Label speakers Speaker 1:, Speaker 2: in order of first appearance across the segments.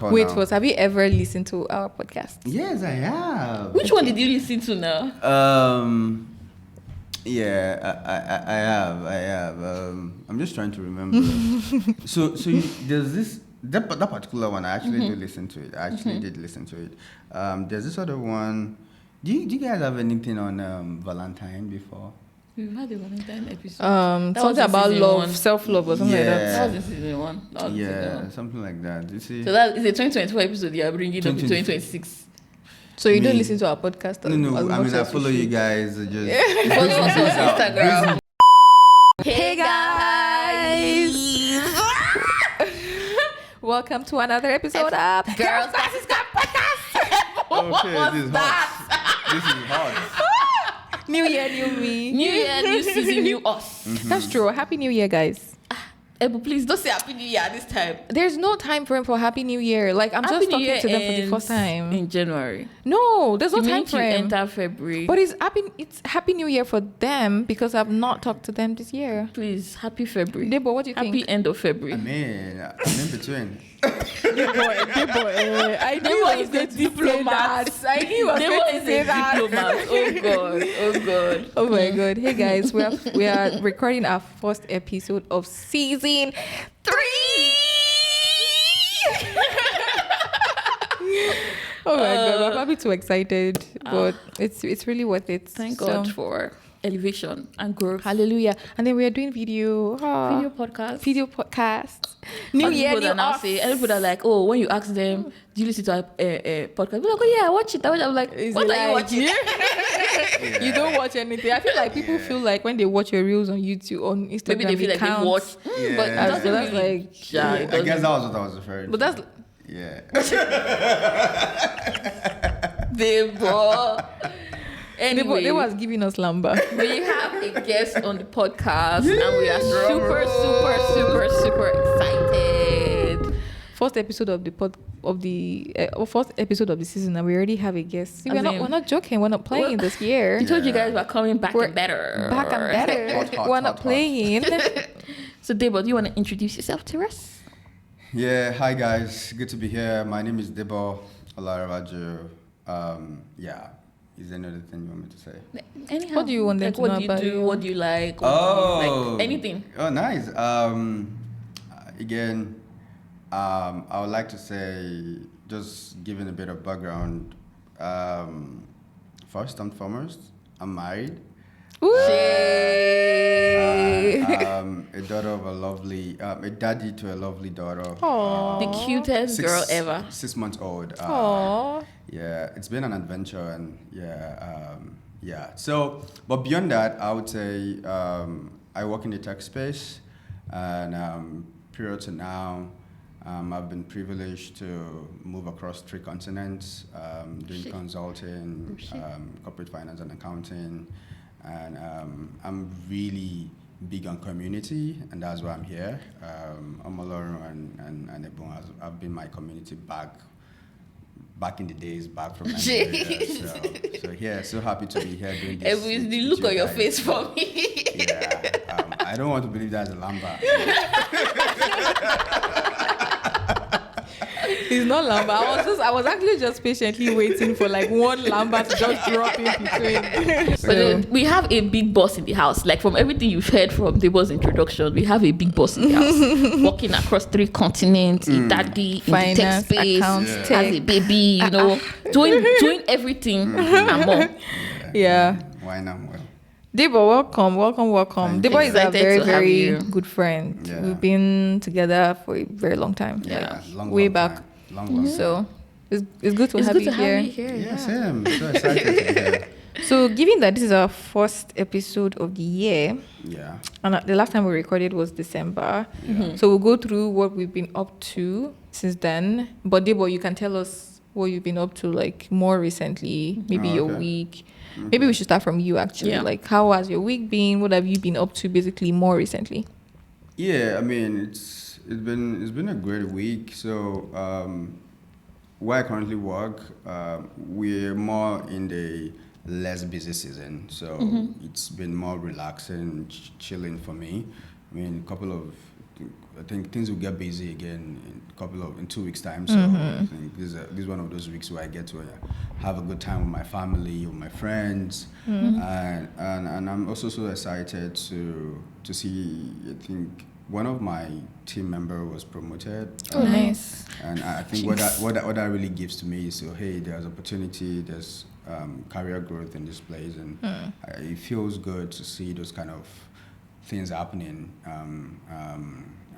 Speaker 1: Wait, first, have you ever listened to our podcast?
Speaker 2: Yes, I have.
Speaker 3: Which one did you listen to now?
Speaker 2: Yeah, I have. I'm just trying to remember. There's this that particular one. I actually did listen to it. Did listen to it. There's this other one. Do you guys have anything on Valentine before?
Speaker 3: We've had a Valentine episode.
Speaker 1: Something about love, self-love or something like that.
Speaker 3: That was in season 1.
Speaker 2: Something like that. You see?
Speaker 3: So that is a 2024 episode you are bringing up in 2026.
Speaker 1: So you don't listen to our podcast?
Speaker 2: No. I mean, I follow you guys. Just
Speaker 3: follow us on Instagram.
Speaker 1: Hey guys! Welcome to another episode of
Speaker 3: GirlsGlassesGod Podcast.
Speaker 2: Okay, this is hot.
Speaker 1: New year, new me.
Speaker 3: New year, new season, new us.
Speaker 1: That's true. Happy New Year, guys.
Speaker 3: Ebun, please don't say Happy New Year this time.
Speaker 1: There's no time frame for Happy New Year. Like, I'm just talking to them for the first time.
Speaker 3: In January.
Speaker 1: No, there's no time frame.
Speaker 3: Enter February.
Speaker 1: But it's Happy New Year for them because I've not talked to them this year.
Speaker 3: Please, Happy February.
Speaker 1: Debo, what do you think?
Speaker 3: Happy end of February.
Speaker 2: I mean, I'm in between.
Speaker 1: Debo, I knew
Speaker 3: Debo
Speaker 1: I was
Speaker 3: is
Speaker 1: going
Speaker 3: a
Speaker 1: to
Speaker 3: diplomat.
Speaker 1: say that. I knew I was
Speaker 3: Debo
Speaker 1: going to
Speaker 3: is
Speaker 1: say
Speaker 3: a
Speaker 1: that.
Speaker 3: diplomat. Oh God.
Speaker 1: Oh my God. Hey guys, we are recording our first episode of season 3. Oh my God, I'm probably too excited, but it's really worth it.
Speaker 3: Thank God for elevation and growth.
Speaker 1: Hallelujah. And then we are doing video
Speaker 3: Podcast.
Speaker 1: New
Speaker 3: And
Speaker 1: year,
Speaker 3: people
Speaker 1: new
Speaker 3: that now
Speaker 1: us.
Speaker 3: say, everybody are like, oh, when you ask them, do you listen to a podcast? They're like, oh yeah, I watch it. I'm like, what are you watching?
Speaker 1: You don't watch anything. I feel like people feel like when they watch your reels on YouTube, on Instagram,
Speaker 3: Maybe they feel like they watch.
Speaker 2: Yeah.
Speaker 3: But
Speaker 1: That's like,
Speaker 2: I guess that was what I was referring to.
Speaker 1: but that's
Speaker 2: Yeah.
Speaker 3: Debo. Anyway,
Speaker 1: they was giving us lamba.
Speaker 3: we have a guest on the podcast and we are super excited.
Speaker 1: First episode of the first episode of the season, and we already have a guest. See, we're not joking. We're not playing this year.
Speaker 3: We told you guys we're coming back and better.
Speaker 1: Back and better.
Speaker 2: Hot,
Speaker 1: We're not
Speaker 2: hot.
Speaker 1: playing.
Speaker 3: So Debo, do you want to introduce yourself to us?
Speaker 2: Yeah, hi guys. Good to be here. My name is Debo Olarabaju. Is there another thing you want me to say?
Speaker 3: Anyhow,
Speaker 1: What do you want them to know about you?
Speaker 3: What do you like? What do you like? Anything.
Speaker 2: Oh, nice. Again, I would like to say, just giving a bit of background. First and foremost, I'm married.
Speaker 1: Ooh.
Speaker 2: A daughter of a daddy to a lovely daughter.
Speaker 1: Aww.
Speaker 3: The cutest girl ever.
Speaker 2: 6 months old.
Speaker 1: Aww.
Speaker 2: Yeah, it's been an adventure, and So, but beyond that, I would say I work in the tech space, and period to now, I've been privileged to move across 3 continents, doing consulting, corporate finance and accounting, and I'm really big on community, and that's why I'm here. Omo-Olorun and Ebun have been my community back in the days, back from Nigeria. So happy to be here doing this.
Speaker 3: Ebun, the look on your face for me.
Speaker 2: Yeah, I don't want to believe that's a lamba.
Speaker 1: It's not lamba. I was actually just patiently waiting for like one lamba to just drop in between.
Speaker 3: But then we have a big boss in the house. Like from everything you've heard from Debo's introduction, we have a big boss in the house, walking across 3 continents, a daddy in the tech space,
Speaker 1: accounts,
Speaker 3: has a baby, doing everything and more.
Speaker 1: Yeah.
Speaker 2: Why not? Well,
Speaker 1: Debo, welcome. Debo is a
Speaker 3: Excited
Speaker 1: very,
Speaker 3: to have
Speaker 1: very
Speaker 3: you.
Speaker 1: good friend.
Speaker 2: Yeah.
Speaker 1: We've been together for a very long time.
Speaker 2: yeah, long
Speaker 1: way
Speaker 2: long
Speaker 1: back.
Speaker 2: time. Long
Speaker 1: So it's good to
Speaker 3: It's
Speaker 1: have
Speaker 3: good
Speaker 1: you
Speaker 3: to
Speaker 1: here.
Speaker 3: have you here.
Speaker 2: Yeah, same. So excited to be here.
Speaker 1: So given that this is our first episode of the year,
Speaker 2: Yeah.
Speaker 1: and the last time we recorded was December,
Speaker 2: Yeah.
Speaker 1: so we'll go through what we've been up to since then. But Debo, you can tell us what you've been up to like more recently, maybe your
Speaker 2: Okay.
Speaker 1: week. Maybe we should start from you actually.
Speaker 3: Yeah.
Speaker 1: Like, how has your week been? What have you been up to basically more recently?
Speaker 2: Yeah, I mean it's been a great week. So where I currently work, we're more in the less busy season, so it's been more relaxing, chilling for me. I mean, a couple of I think things will get busy again in 2 weeks time. So I think this is one of those weeks where I get to have a good time with my family, with my friends, and I'm also so excited to see. I think one of my team member was promoted.
Speaker 1: Oh, nice.
Speaker 2: And I think what that really gives to me is, so hey, there's opportunity, there's career growth in this place, and it feels good to see those kind of things happening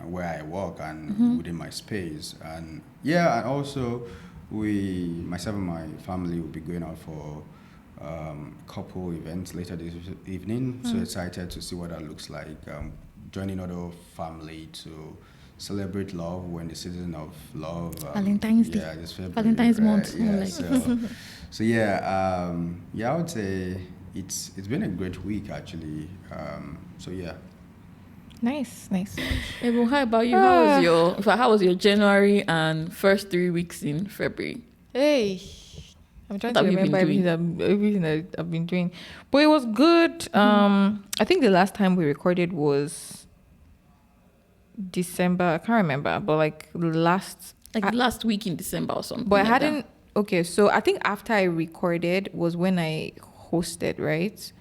Speaker 2: where I work and within my space. And and also myself and my family will be going out for a couple events later this evening. So excited to see what that looks like. Joining other family to celebrate love when the season of love.
Speaker 3: Valentine's Day.
Speaker 2: Yeah, this February.
Speaker 3: Valentine's month.
Speaker 2: Yeah,
Speaker 3: Like.
Speaker 2: so I would say it's been a great week actually. So yeah.
Speaker 1: Nice.
Speaker 3: Ebun, how about you? How was your January and first 3 weeks in February?
Speaker 1: Hey, I'm trying
Speaker 3: What
Speaker 1: to
Speaker 3: have you
Speaker 1: remember
Speaker 3: been
Speaker 1: everything that I've been doing, but it was good. I think the last time we recorded was December. I can't remember, but like last
Speaker 3: week in December or something.
Speaker 1: But I
Speaker 3: like
Speaker 1: hadn't.
Speaker 3: that.
Speaker 1: Okay, so I think after I recorded was when I hosted, right?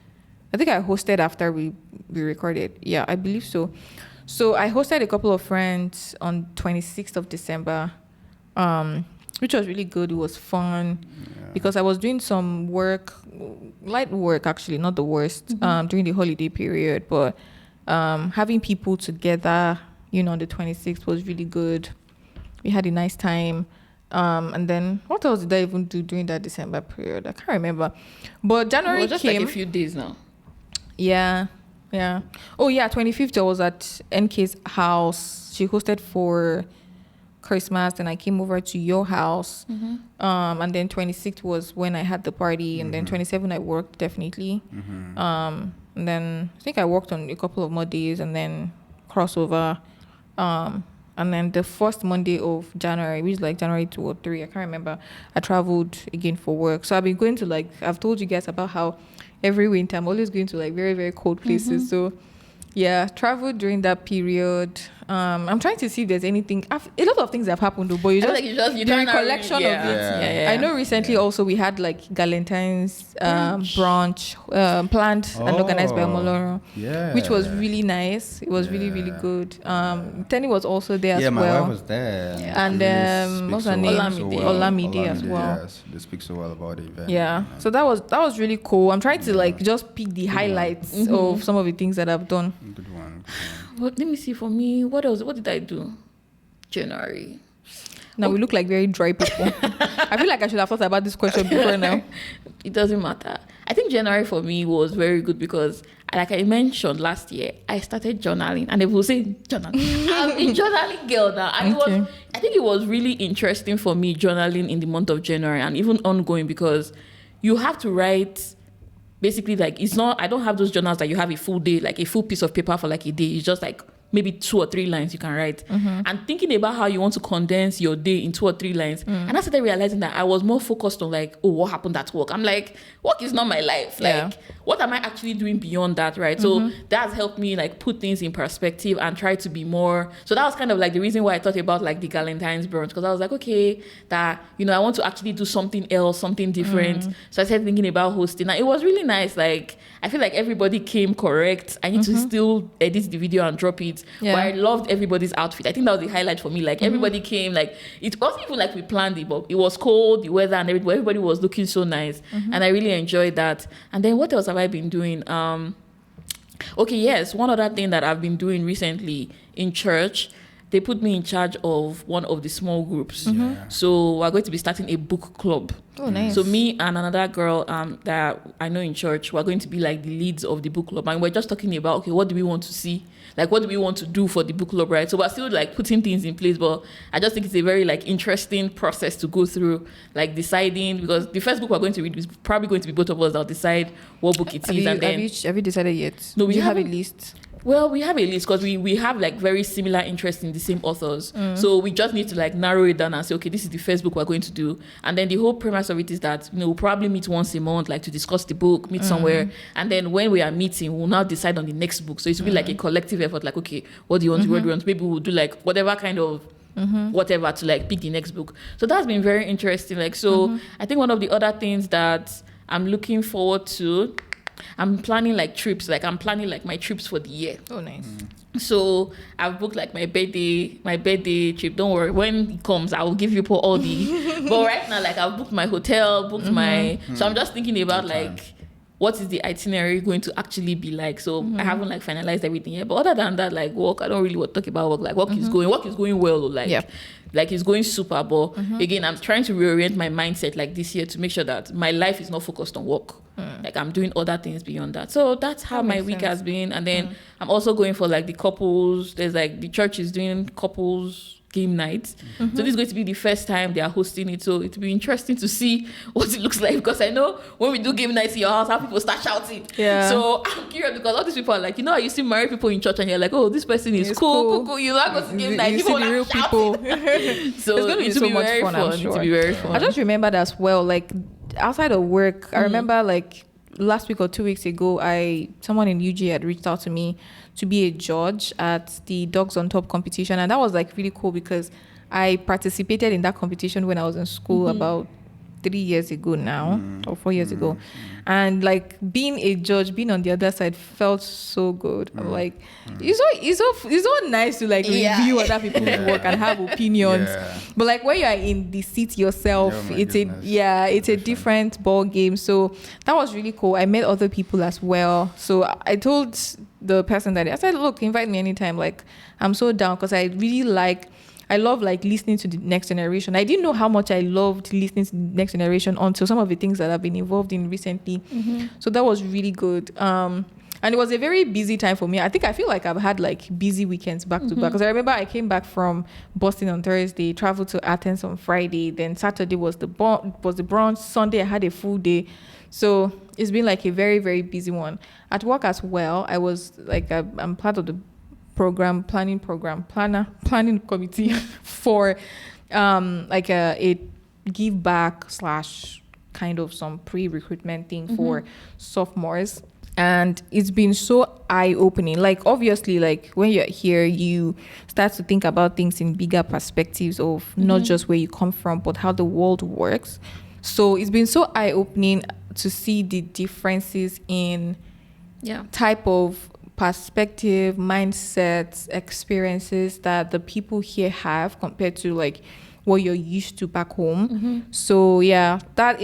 Speaker 1: I think I hosted after we recorded. Yeah, I believe so. So I hosted a couple of friends on 26th of December, which was really good. It was fun because I was doing some work, light work actually, not the worst, during the holiday period. But having people together, on the 26th was really good. We had a nice time. And then what else did I even do during that December period? I can't remember. But January
Speaker 3: it was just
Speaker 1: came.
Speaker 3: like a few days now.
Speaker 1: Yeah. Oh yeah, 25th I was at NK's house. She hosted for Christmas, and I came over to your house. And then 26th was when I had the party, and then 27th I worked definitely. And then I think I worked on a couple of more days, and then crossover. And then the first Monday of January, which is like January 2 or 3, I can't remember, I traveled again for work. So I've been going to I've told you guys about how every winter I'm always going to very, very cold places. So yeah, traveled during that period. I'm trying to see if there's anything. A lot of things have happened though, but you the recollection of it.
Speaker 3: Yeah.
Speaker 1: I know recently also we had like Galentine's brunch planned and organized by Omo-Olorun, which was really nice. It was really, really good. Tenny was also there as well.
Speaker 2: Yeah, my wife was there.
Speaker 1: And what's her name? Olamide as well.
Speaker 2: Yes, they speak so well about the event.
Speaker 1: Yeah, so that was really cool. I'm trying to just pick the highlights of some of the things that I've done.
Speaker 2: Good one.
Speaker 3: Well, let me see. For me, what else? What did I do? January.
Speaker 1: Now we look like very dry people. I feel like I should have thought about this question before now.
Speaker 3: It doesn't matter. I think January for me was very good because, like I mentioned last year, I started journaling, and they will say journaling. I'm a journaling girl now, and I think it was really interesting for me journaling in the month of January and even ongoing, because you have to write. Basically, it's not, I don't have those journals that you have a full day, like a full piece of paper for like a day. It's just like maybe 2 or 3 lines you can write. And thinking about how you want to condense your day in 2 or 3 lines. And I started realizing that I was more focused on what happened at work. I'm like, work is not my life. What am I actually doing beyond that, right? So that's helped me put things in perspective and try to be more. So that was kind of the reason why I thought about the Galentine's brunch, because I was like, okay, that, I want to actually do something else, something different. So I started thinking about hosting. And it was really nice. I feel like everybody came correct. I need to still edit the video and drop it. But I loved everybody's outfit. I think that was the highlight for me. Everybody came, it wasn't even we planned it, but it was cold, the weather and everybody was looking so nice. And I really enjoyed that. And then what else have I been doing? Okay, yes, one other thing that I've been doing recently in church, they put me in charge of one of the small groups. So we're going to be starting a book club.
Speaker 1: Oh, nice.
Speaker 3: So me and another girl that I know in church, we're going to be the leads of the book club. And we're just talking about, okay, what do we want to see? What do we want to do for the book club, right? So we're still putting things in place, but I just think it's a very interesting process to go through, deciding, because the first book we're going to read is probably going to be both of us that'll decide what book it is.
Speaker 1: Have you decided yet?
Speaker 3: No, we
Speaker 1: have a
Speaker 3: haven't.
Speaker 1: list.
Speaker 3: Well, we have a list because we have like very similar interests in the same authors. So we just need to like narrow it down and say, okay, this is the first book we're going to do. And then the whole premise of it is that, we'll probably meet once a month, like to discuss the book, meet somewhere. And then when we are meeting, we'll now decide on the next book. So it will be like a collective effort, like, okay, what do you want to, what do you want? Maybe we'll do like whatever kind of whatever to like pick the next book. So that's been very interesting. Like, so I think one of the other things that I'm looking forward to, I'm planning like trips. Like I'm planning like my trips for the year.
Speaker 1: Oh, nice.
Speaker 3: So I've booked like my birthday trip. Don't worry, when it comes, I will give you all the. But right now, like I've booked my hotel, booked my. So I'm just thinking about like, what is the itinerary going to actually be like? So I haven't like finalized everything yet. But other than that, like work, I don't really want to talk about work. Like work is going well. Like it's going super. But again, I'm trying to reorient my mindset like this year to make sure that my life is not focused on work. Like I'm doing other things beyond that. So that's how my week has been. And then I'm also going for like the couples. There's like the church is doing couples game nights. So this is going to be the first time they are hosting it. So it'll be interesting to see what it looks like, because I know when we do game nights in your house, how people start shouting. Yeah. So I'm curious because all these people are like, you see married people in church and you're like, oh, this person is cool. You not go to game night.
Speaker 1: You see the real people.
Speaker 3: So it's going to be so much fun. I'm sure. It'll be very fun.
Speaker 1: I just remembered as well, like outside of work, I remember like last week or 2 weeks ago, someone in UG had reached out to me to be a judge at the Dogs on Top competition, and that was like really cool because I participated in that competition when I was in school about 3 years ago now, or 4 years ago, and like being a judge, being on the other side felt so good. I'm like, it's so nice to like review other people's work and have opinions, but like when you are in the seat yourself, it's a different ball game. So that was really cool. I met other people as well. So I told the person that I said, look, invite me anytime. Like I'm so down because I love like listening to the next generation. I didn't know how much I loved listening to the next generation until some of the things that I've been involved in recently. So that was really good. And it was a very busy time for me. I feel like I've had like busy weekends back to back. Because I remember I came back from Boston on Thursday, traveled to Athens on Friday. Then Saturday was the brunch. Sunday I had a full day. So it's been like a very, very busy one. At work as well, I was like, I'm part of the planning committee for like a give back / kind of some pre-recruitment thing for sophomores. And it's been so eye-opening. Like obviously, like when you're here, you start to think about things in bigger perspectives of not just where you come from, but how the world works. So it's been so eye-opening to see the differences in type of perspective, mindsets, experiences that the people here have compared to like what you're used to back home. So yeah, that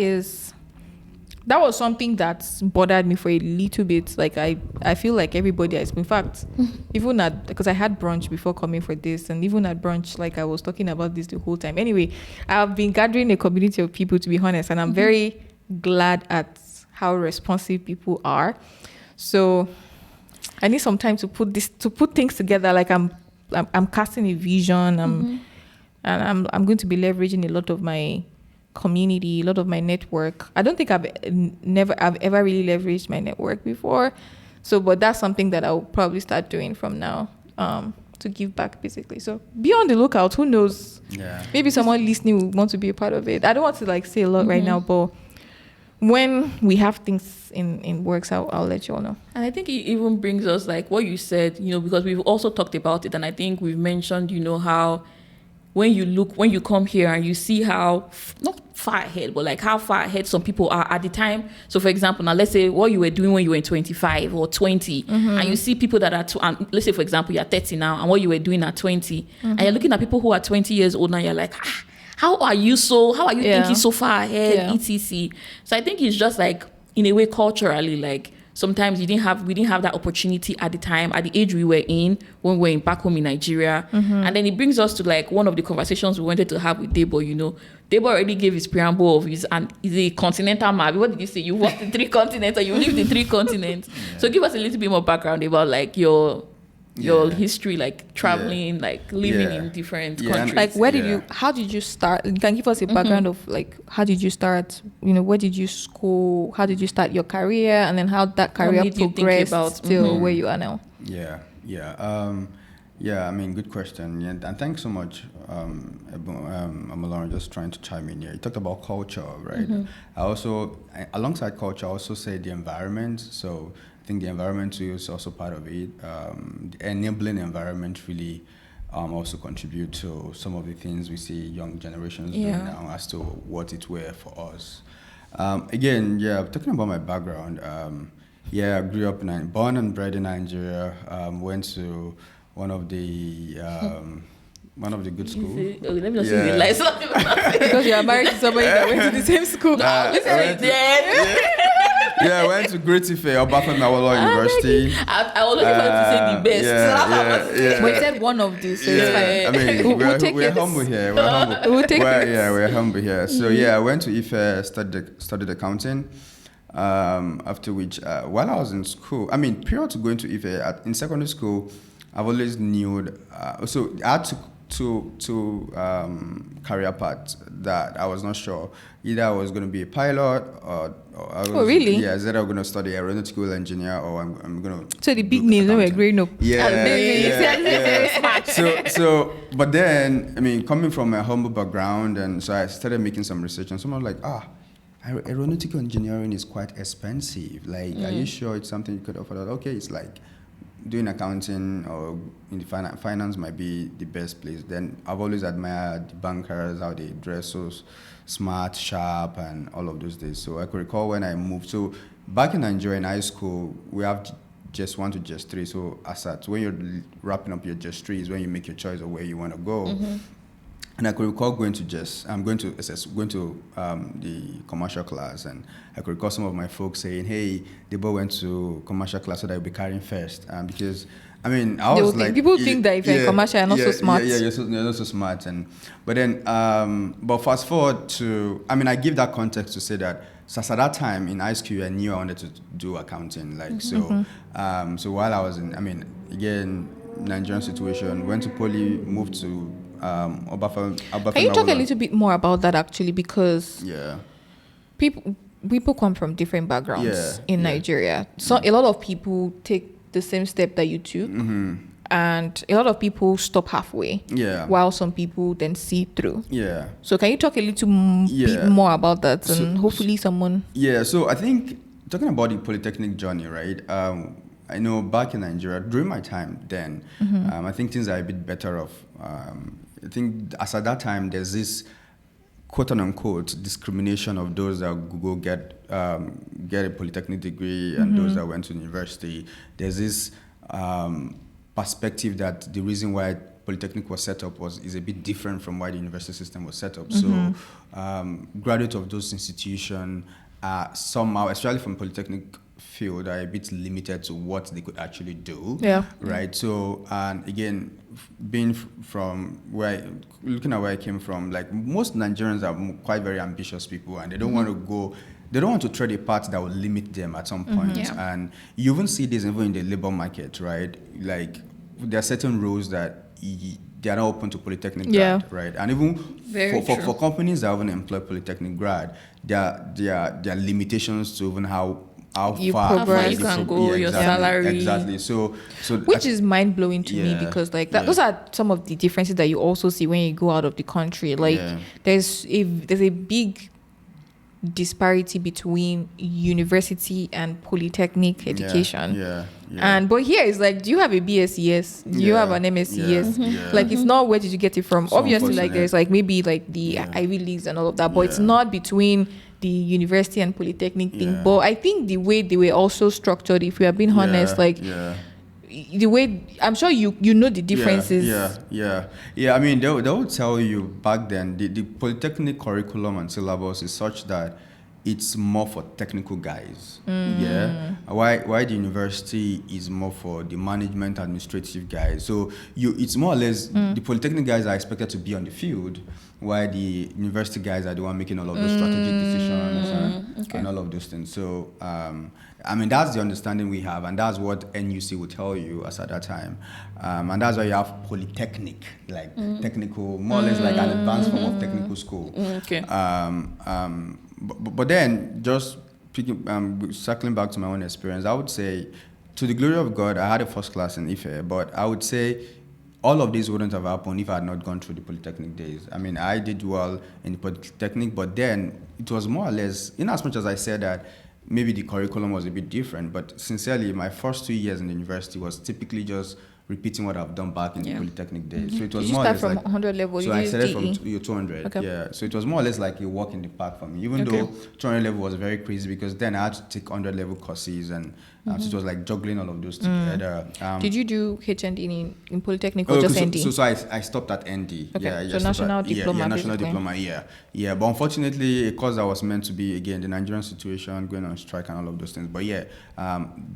Speaker 1: was something that bothered me for a little bit. Like I feel like everybody has, in fact, even because I had brunch before coming for this, and even at brunch, like I was talking about this the whole time. Anyway, I've been gathering a community of people, to be honest, and I'm very glad at how responsive people are. So I need some time to put things together. Like I'm casting a vision. And I'm going to be leveraging a lot of my community, a lot of my network. I don't think I've ever really leveraged my network before. So, but that's something that I'll probably start doing from now, to give back basically. So be on the lookout. Who knows? Yeah. Maybe someone listening will want to be a part of it. I don't want to like say a lot right now, but when we have things in works, I'll let you all know.
Speaker 3: And I think it even brings us like what you said, because we've also talked about it, and I think we've mentioned, how when you come here and you see how not far ahead, but like how far ahead some people are at the time. So for example, now let's say what you were doing when you were 25 or 20, and you see people that are let's say for example you're 30 now, and what you were doing at 20, and you're looking at people who are 20 years old now, you're like, how are you thinking so far ahead, etc. So I think it's just like, in a way, culturally, like sometimes we didn't have that opportunity at the time, at the age we were in, when we were back home in Nigeria. And then it brings us to like one of the conversations we wanted to have with Debo. Debo already gave his preamble of he's a continental map. What did you say? You walked the 3 continents, or you lived in 3 continents. So give us a little bit more background about like your history, like traveling, like living in different countries.
Speaker 1: Like how did you start? You can give us a background of like, how did you start? Where did you school? How did you start your career? And then how that career progressed till where you are now?
Speaker 2: I mean, good question. Yeah, and thanks so much, Ebun, Omo-Olorun, just trying to chime in here. You talked about culture, right? Alongside culture, I also say the environment. So I think the environment too is also part of it. The enabling environment really also contribute to some of the things we see young generations doing now as to what it were for us. Talking about my background, I grew up born and bred in Nigeria. Went to one of the good schools.
Speaker 3: Let me just say the lies.
Speaker 1: Because you are married to somebody that went to the same school.
Speaker 2: I went to Great Ife, Obafemi Awolowo University.
Speaker 3: I was looking for you to say the best.
Speaker 1: But you said one of these, so it's fine.
Speaker 2: I mean, we're humble here. We're humble. We're humble here. So I went to Ife, studied accounting. After which, while I was in school, I mean, prior to going to Ife, in secondary school, I've always knew. So I had two career paths that I was not sure. Either I was going to be a pilot or I was,
Speaker 1: really?
Speaker 2: Yeah, either I'm going to study aeronautical engineer or I'm going to.
Speaker 1: So the big names when we're growing up.
Speaker 2: So, but then, I mean, coming from a humble background, and so I started making some research, and someone was like, aeronautical engineering is quite expensive. Like, are you sure it's something you could afford? Okay, it's like doing accounting or in the finance might be the best place. Then I've always admired the bankers, how they dress so smart, sharp, and all of those days. So I could recall when I moved. So back in Nigeria in high school, we have just 1 to just 3. So when you're wrapping up your just 3 is when you make your choice of where you want to go. And I could recall going to the commercial class, and I could recall some of my folks saying, "Hey, Debo went to commercial class, so that I'll be carrying first." Because I mean, I was like,
Speaker 1: people think that if you're commercial, you're not so smart.
Speaker 2: You're not so smart. But fast forward to, I mean, I give that context to say that. So at that time in high school, I knew I wanted to do accounting. So while I was in, I mean, again, Nigerian situation, went to poly, moved to. Obafemi.
Speaker 1: Can you talk a little bit more about that actually? Because people come from different backgrounds in Nigeria. So a lot of people take the same step that you took, and a lot of people stop halfway. While some people then see through. So can you talk a little bit more about that, and hopefully someone.
Speaker 2: So I think talking about the polytechnic journey, right? I know back in Nigeria during my time then, I think things are a bit better off. I think as at that time, there's this quote unquote discrimination of those that go get a polytechnic degree and those that went to university. There's this perspective that the reason why polytechnic was set up is a bit different from why the university system was set up. So graduates of those institutions somehow, especially from polytechnic field, are a bit limited to what they could actually do. Right. So, and again, being from looking at where I came from, like most Nigerians are quite very ambitious people, and they don't want to go. They don't want to tread a path that will limit them at some point. And you even see this even in the labor market, right? Like there are certain roles that they are not open to polytechnic grad, right? And even for companies that even employ polytechnic grad, there are limitations to even how far
Speaker 3: you can go, your salary.
Speaker 2: Exactly. So
Speaker 1: which is mind blowing to me, because like that, those are some of the differences that you also see when you go out of the country. Like there's a big disparity between university and polytechnic education. And but here it's like, do you have a BSc? Yes. Do you have an MSc? Yes. Like it's not, where did you get it from? So obviously, like there's like maybe like the Ivy Leagues and all of that, but it's not between the university and polytechnic thing. But I think the way they were also structured, if we are being honest, like the way, I'm sure you know the differences.
Speaker 2: I mean, they would tell you back then the polytechnic curriculum and syllabus is such that it's more for technical guys. Why the university is more for the management administrative guys. So it's more or less the polytechnic guys are expected to be on the field, while the university guys are the one making all of those strategic decisions and all of those things. So I mean, that's the understanding we have, and that's what NUC would tell you as at that time. And that's why you have polytechnic, like technical, more or less like an advanced form of technical school. But then, just circling back to my own experience, I would say to the glory of God, I had a first class in Ife, but I would say all of these wouldn't have happened if I had not gone through the polytechnic days. I mean, I did well in the polytechnic, but then it was more or less, in as much as I said that maybe the curriculum was a bit different, but sincerely, my first 2 years in the university was typically just repeating what I've done back in the polytechnic days. So it was
Speaker 1: Did you
Speaker 2: more
Speaker 1: start
Speaker 2: or less
Speaker 1: from
Speaker 2: like
Speaker 1: 100 level?
Speaker 2: so I started from 200.
Speaker 1: Okay.
Speaker 2: Yeah. So it was more or less like a walk in the park for me. Even though 200 level was very crazy because then I had to take 100 level courses and so it was like juggling all of those together.
Speaker 1: Did you do HND in Polytechnic or just ND?
Speaker 2: So I stopped at ND.
Speaker 1: Okay.
Speaker 2: Yeah,
Speaker 1: So national diploma.
Speaker 2: Yeah, national
Speaker 1: basically.
Speaker 2: diploma. Yeah. But unfortunately, a course that was meant to be again the Nigerian situation, going on strike and all of those things. But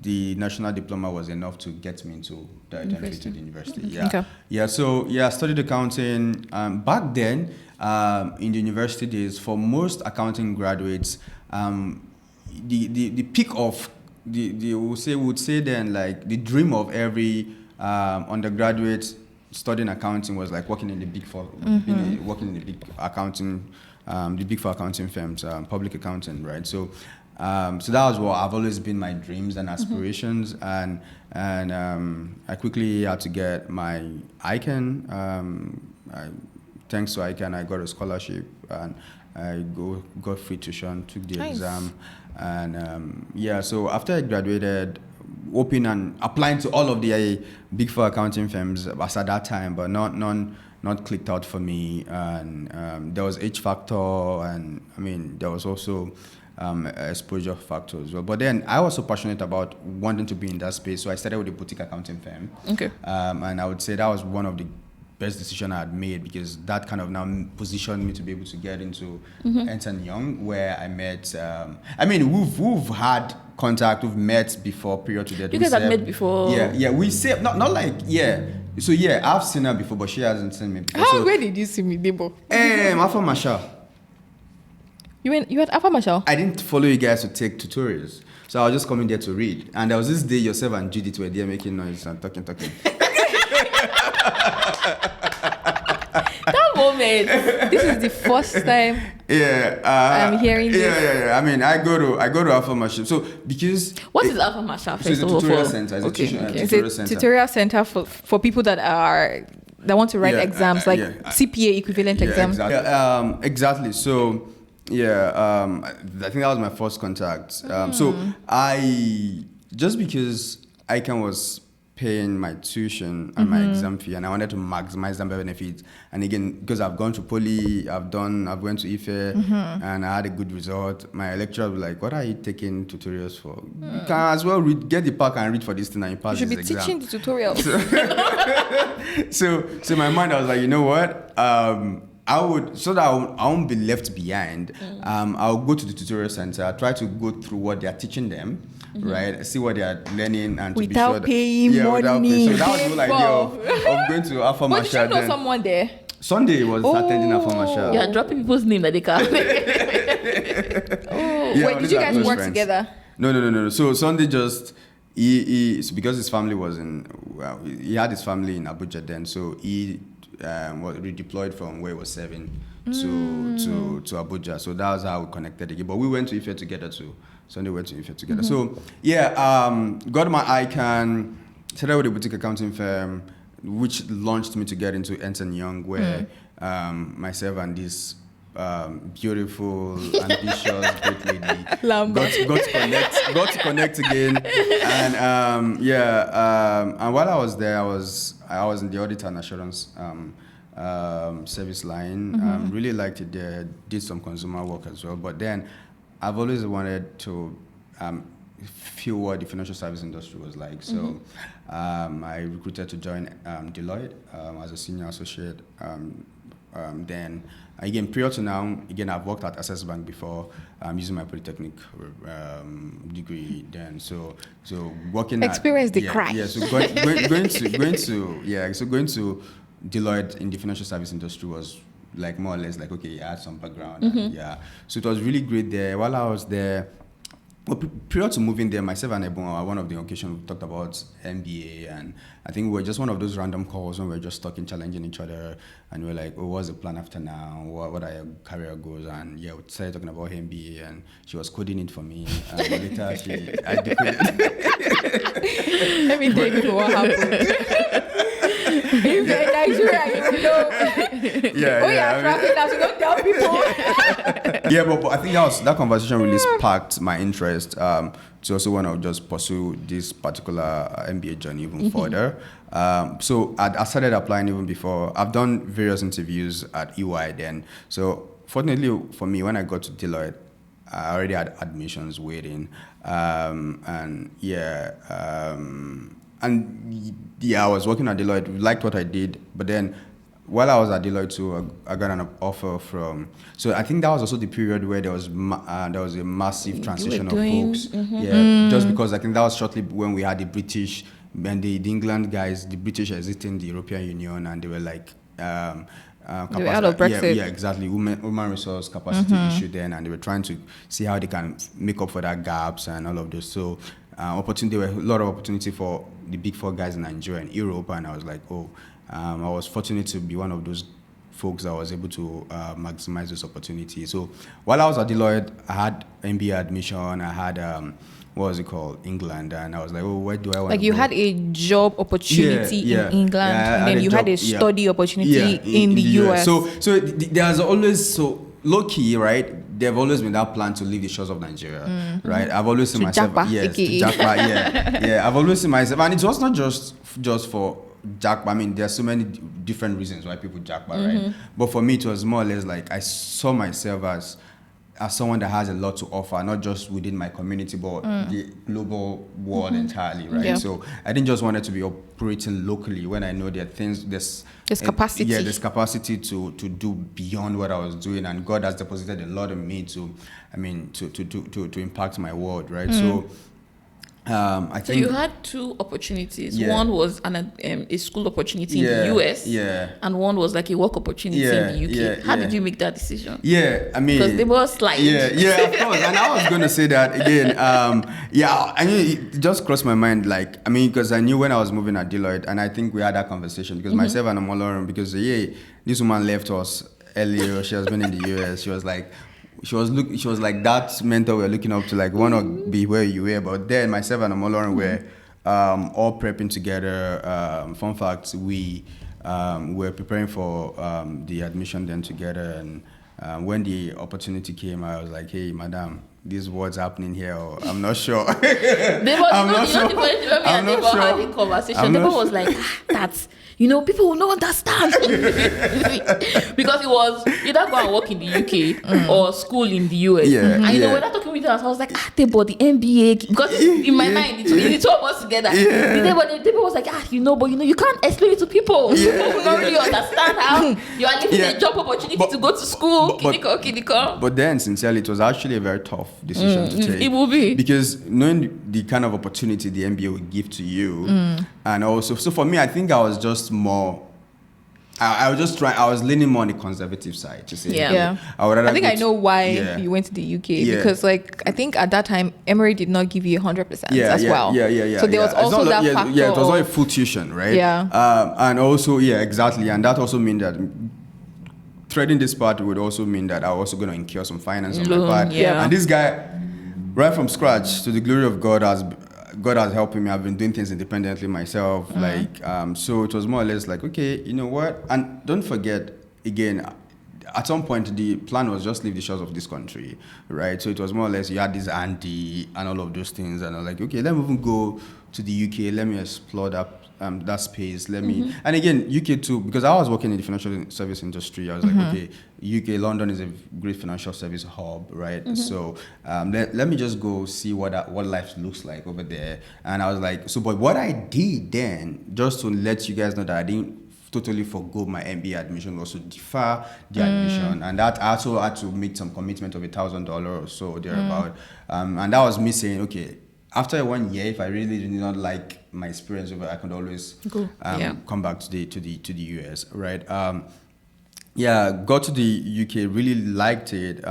Speaker 2: the national diploma was enough to get me into the entry to the university. Yeah.
Speaker 1: Okay.
Speaker 2: Yeah. So I studied accounting. Back then, in the university days, for most accounting graduates, the peak of the would say then like the dream of every undergraduate studying accounting was like working in the big four, working in the big accounting, the big four accounting firms, public accounting, right? So that was what I've always been my dreams and aspirations, and I quickly had to get my ICANN. Thanks to ICANN, I got a scholarship and I got free tuition, took the exam. And so after I graduated, hoping and applying to all of the big four accounting firms as at that time, but none clicked out for me. And there was H factor, and I mean there was also exposure factor as well. But then I was so passionate about wanting to be in that space, so I started with a boutique accounting firm.
Speaker 1: Okay.
Speaker 2: And I would say that was one of the best decision I had made because that kind of now positioned me to be able to get into Ernst & Young, where I met. I mean, we've had contact, we've met before. Period to that.
Speaker 3: You guys have met before.
Speaker 2: Yeah. We say not like So I've seen her before, but she hasn't seen me before.
Speaker 1: Where did you see me, Debo?
Speaker 2: Alpha Marshall.
Speaker 1: You at Alpha Marshall?
Speaker 2: I didn't follow you guys to take tutorials, so I was just coming there to read. And there was this day yourself and Judith were there making noise and talking.
Speaker 3: That moment.
Speaker 1: This is the first time I'm hearing this.
Speaker 2: Yeah. I mean, I go to Alpha Marshall. So because
Speaker 3: what is Alpha Marshall?
Speaker 2: So it's a tutorial center.
Speaker 1: It's a tutorial center for people that want to write exams, like CPA equivalent exams.
Speaker 2: Exactly. So I think that was my first contact. So I just because ICANN was paying my tuition and my exam fee, and I wanted to maximize the benefits. And again, because I've gone to poly, I've went to Ife, and I had a good result. My lecturer was like, "What are you taking tutorials for? You can as well get the pack and read for this thing, and you pass
Speaker 1: You should
Speaker 2: this
Speaker 1: be
Speaker 2: exam."
Speaker 1: teaching the tutorials.
Speaker 2: So in my mind, I was like, you know what? I would, so that I won't be left behind. I'll go to the tutorial center, try to go through what they are teaching them. Right, see what they are learning and to
Speaker 1: without
Speaker 2: be sure
Speaker 1: paying money.
Speaker 2: Without paying. So that was the whole idea of going to Alpha
Speaker 1: But
Speaker 2: Marshall.
Speaker 1: did you know someone there?
Speaker 2: Sunday was attending Alpha Marshall.
Speaker 3: You're dropping people's name that they can't.
Speaker 1: Wait, did you guys work together?
Speaker 2: No. So Sunday just so because his family was he had his family in Abuja then, so he was redeployed from where he was serving to Abuja. So that was how we connected again. But we went to Ife together too. Sunday went to Ife together. So got my ICANN, started with a boutique accounting firm, which launched me to get into Ernst & Young, where myself and this beautiful, ambitious, great lady got to connect again. And and while I was there, I was in the audit and assurance service line. Really liked it there. Did some consumer work as well. But then I've always wanted to feel what the financial service industry was like. So I recruited to join Deloitte as a senior associate. Then again, prior to now, I've worked at Access Bank before, using my polytechnic degree. Then so working
Speaker 1: experience the crack.
Speaker 2: Yeah, so going to Deloitte in the financial service industry was like more or less like, okay, I had some background. So it was really great there. While I was there, well, prior to moving there, myself and Ebun, on one of the occasions, we talked about MBA, and I think we were just one of those random calls when we were just talking, challenging each other, and we were like, oh, what's the plan after now? What are your career goals? And yeah, we started talking about MBA, and she was coding it for me, and later I decoded.
Speaker 1: Let me tell you what happened. If you're in Nigeria, you will know.
Speaker 2: Yeah,
Speaker 1: traveling now, so don't tell people.
Speaker 2: Yeah, but I think that conversation really sparked my interest to also want to just pursue this particular MBA journey even further. So I started applying even before. I've done various interviews at EY then. So fortunately for me, when I got to Deloitte, I already had admissions waiting. I was working at Deloitte, liked what I did, but then while I was at Deloitte too, I got an offer from. So I think that was also the period where there was a massive transition of folks. Just because I think that was shortly when we had the British and the England guys, the British exiting the European Union, and they were like.
Speaker 1: They were out of Brexit.
Speaker 2: Yeah, exactly. Human resource capacity issue then, and they were trying to see how they can make up for that gaps and all of those. So, there were a lot of opportunity for the big four guys in Nigeria and Europe, and I was like, I was fortunate to be one of those folks that was able to maximize this opportunity. So, while I was at Deloitte, I had MBA admission. I had what was it called? England, and I was like, where do I want to go?
Speaker 1: You had a job opportunity in England, and then you had a study opportunity in the US.
Speaker 2: So there's always, low key, right? There've always been that plan to leave the shores of Nigeria, right? I've always seen myself,
Speaker 1: Japa,
Speaker 2: to Japa, I've always seen myself, and it was not just for Japa. I mean, there's so many different reasons why people Japa, right? But for me, it was more or less like I saw myself as someone that has a lot to offer, not just within my community, but the global world entirely, right? Yeah. So I didn't just want it to be operating locally when I know there are things, there's
Speaker 1: capacity.
Speaker 2: Yeah, there's capacity to do beyond what I was doing, and God has deposited a lot in me to impact my world, right? So I think
Speaker 3: you had two opportunities. Yeah. One was a school opportunity in the US, and one was like a work opportunity in the UK. How did you make that decision?
Speaker 2: Yeah, I mean,
Speaker 3: because they were slide.
Speaker 2: Yeah, of course. And I was going to say that again. I mean, it just crossed my mind. Because I knew when I was moving at Deloitte, and I think we had that conversation because myself and Omo-Olorun, because this woman left us earlier. She has been in the US. She was like. She was like that mentor we're looking up to, like, want to be where you were. But then myself and Omo-Olorun were all prepping together. Fun fact, we were preparing for the admission then together. And when the opportunity came, I was like, hey, madam, this is what's happening here. Or I'm not sure.
Speaker 3: I'm not sure. Debo had a conversation. Debo was like, that's... people will not understand. Because it was either go and work in the UK or school in the US. And when I'm talking with us, I was like, Debo, the MBA. Because in my mind, it's all us together. Debo was like, but you can't explain it to people. People will not really understand how you are leaving a job opportunity to go to school.
Speaker 2: But then, sincerely, it was actually a very tough decision to take.
Speaker 3: It will be.
Speaker 2: Because knowing the kind of opportunity the MBA would give to you, and also, so for me, I think I was just more, I was leaning more on the conservative side to say.
Speaker 1: I think I know why you went to the UK because, I think at that time Emory did not give you 100% as well. So there was also that factor.
Speaker 2: Yeah, it was not a full tuition, right? And also, exactly, and that also means that threading this part would also mean that I'm also going to incur some finance on my part. And this guy, right from scratch, to the glory of God, God has helped me. I've been doing things independently myself. So it was more or less like, okay, you know what? And don't forget, again, at some point, the plan was just leave the shores of this country, right? So it was more or less, you had this auntie and all of those things. And I was like, okay, let me even go to the UK. Let me explore that space. Let me, and again, UK too, because I was working in the financial service industry. I was like, okay, UK, London is a great financial service hub, right? So let me just go see what life looks like over there. And I was like, but what I did then, just to let you guys know that I didn't totally forgo my MBA admission, also defer the admission, and that I also had to make some commitment of $1,000 or so thereabout. And that was me saying, okay, after 1 year, if I really did not like my experience over, I could always come back to the US, right? Got to the UK, really liked it.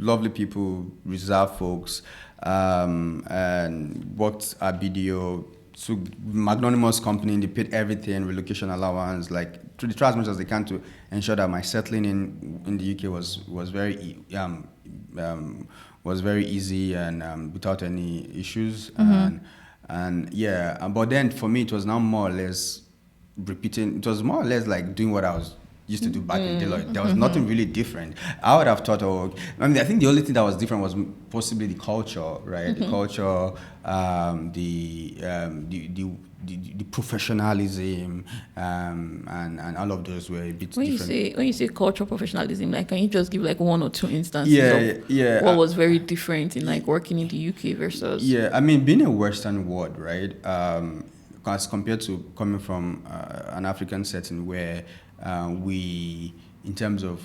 Speaker 2: lovely people, reserved folks, and worked at BDO. So magnanimous company, they paid everything, relocation allowance, like to try as much as they can to ensure that my settling in the UK was very easy and without any issues. And yeah, but then for me it was now more or less repeating. It was more or less like doing what I was used to do back in Deloitte. There was nothing really different. I would have thought, I think the only thing that was different was possibly the culture, right? The culture, the professionalism, and all of those were a bit different.
Speaker 3: When you say cultural professionalism, like, can you just give like one or two instances of what was very different in like working in the UK versus?
Speaker 2: Yeah, I mean, being a Western world, right? As compared to coming from an African setting where we, in terms of,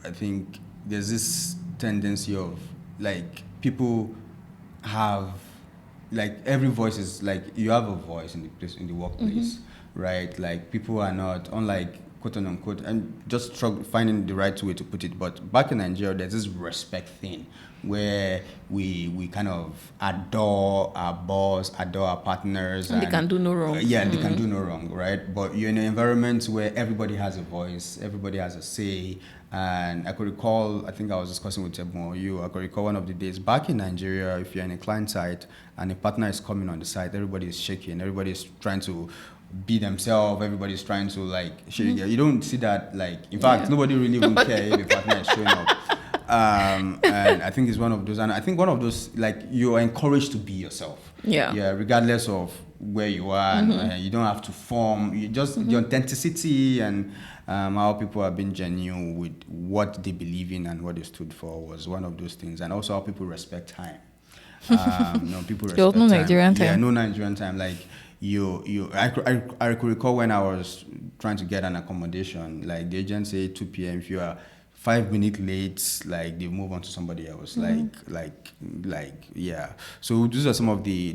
Speaker 2: I think there's this tendency of like people have, like every voice is like, you have a voice in the workplace, right? Like people are not, unlike quote unquote, and just finding the right way to put it. But back in Nigeria, there's this respect thing where we kind of adore our boss, adore our partners.
Speaker 3: And they can do no wrong.
Speaker 2: Yeah, they can do no wrong, right? But you're in an environment where everybody has a voice, everybody has a say. And I could recall, I think I was discussing with Ebun, I could recall one of the days back in Nigeria, if you're in a client site and a partner is coming on the site, everybody is shaking, everybody is trying to be themselves, everybody's trying to like shake. You don't see that, like, in fact, nobody really even care if the partner is showing up. And I think it's one of those, and I think one of those, like, you are encouraged to be yourself. Yeah, regardless of where you are, and you don't have to form. You just the authenticity and how people have been genuine with what they believe in and what they stood for was one of those things, and also how people respect time. People respect
Speaker 1: there was no Nigerian time.
Speaker 2: Yeah, no Nigerian time. Like I could recall when I was trying to get an accommodation, like the agent said 2 p.m. If you are 5 minutes late, like they move on to somebody else. Yeah. So these are some of the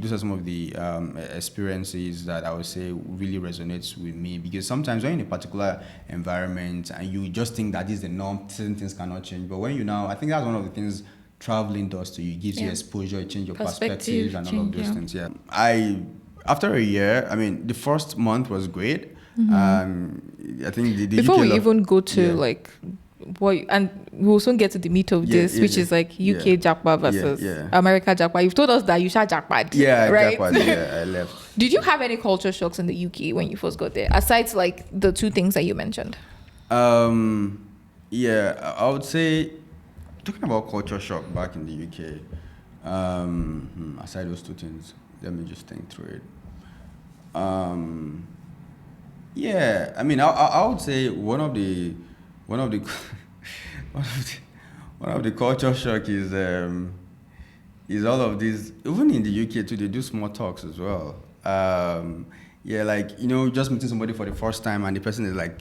Speaker 2: experiences that I would say really resonates with me, because sometimes when you're in a particular environment and you just think that is the norm, certain things cannot change. But when you now, I think that's one of the things traveling does to you, gives you exposure, it changes your perspective and all of those things. Yeah. After a year, I mean, the first month was great. I think the
Speaker 1: before
Speaker 2: UK
Speaker 1: we even go to like what, and we'll soon get to the meat of this, which is like UK Japa versus America Japa. You've told us that you shot Japa.
Speaker 2: Yeah,
Speaker 1: right?
Speaker 2: Japa, yeah, I left.
Speaker 1: Did you have any culture shocks in the UK when you first got there, aside like the two things that you mentioned?
Speaker 2: Yeah, I would say, talking about culture shock back in the UK, aside those two things, let me just think through it. Yeah, I mean, I would say one of the culture shock is all of these. Even in the UK too, they do small talks as well. Yeah, like, just meeting somebody for the first time and the person is like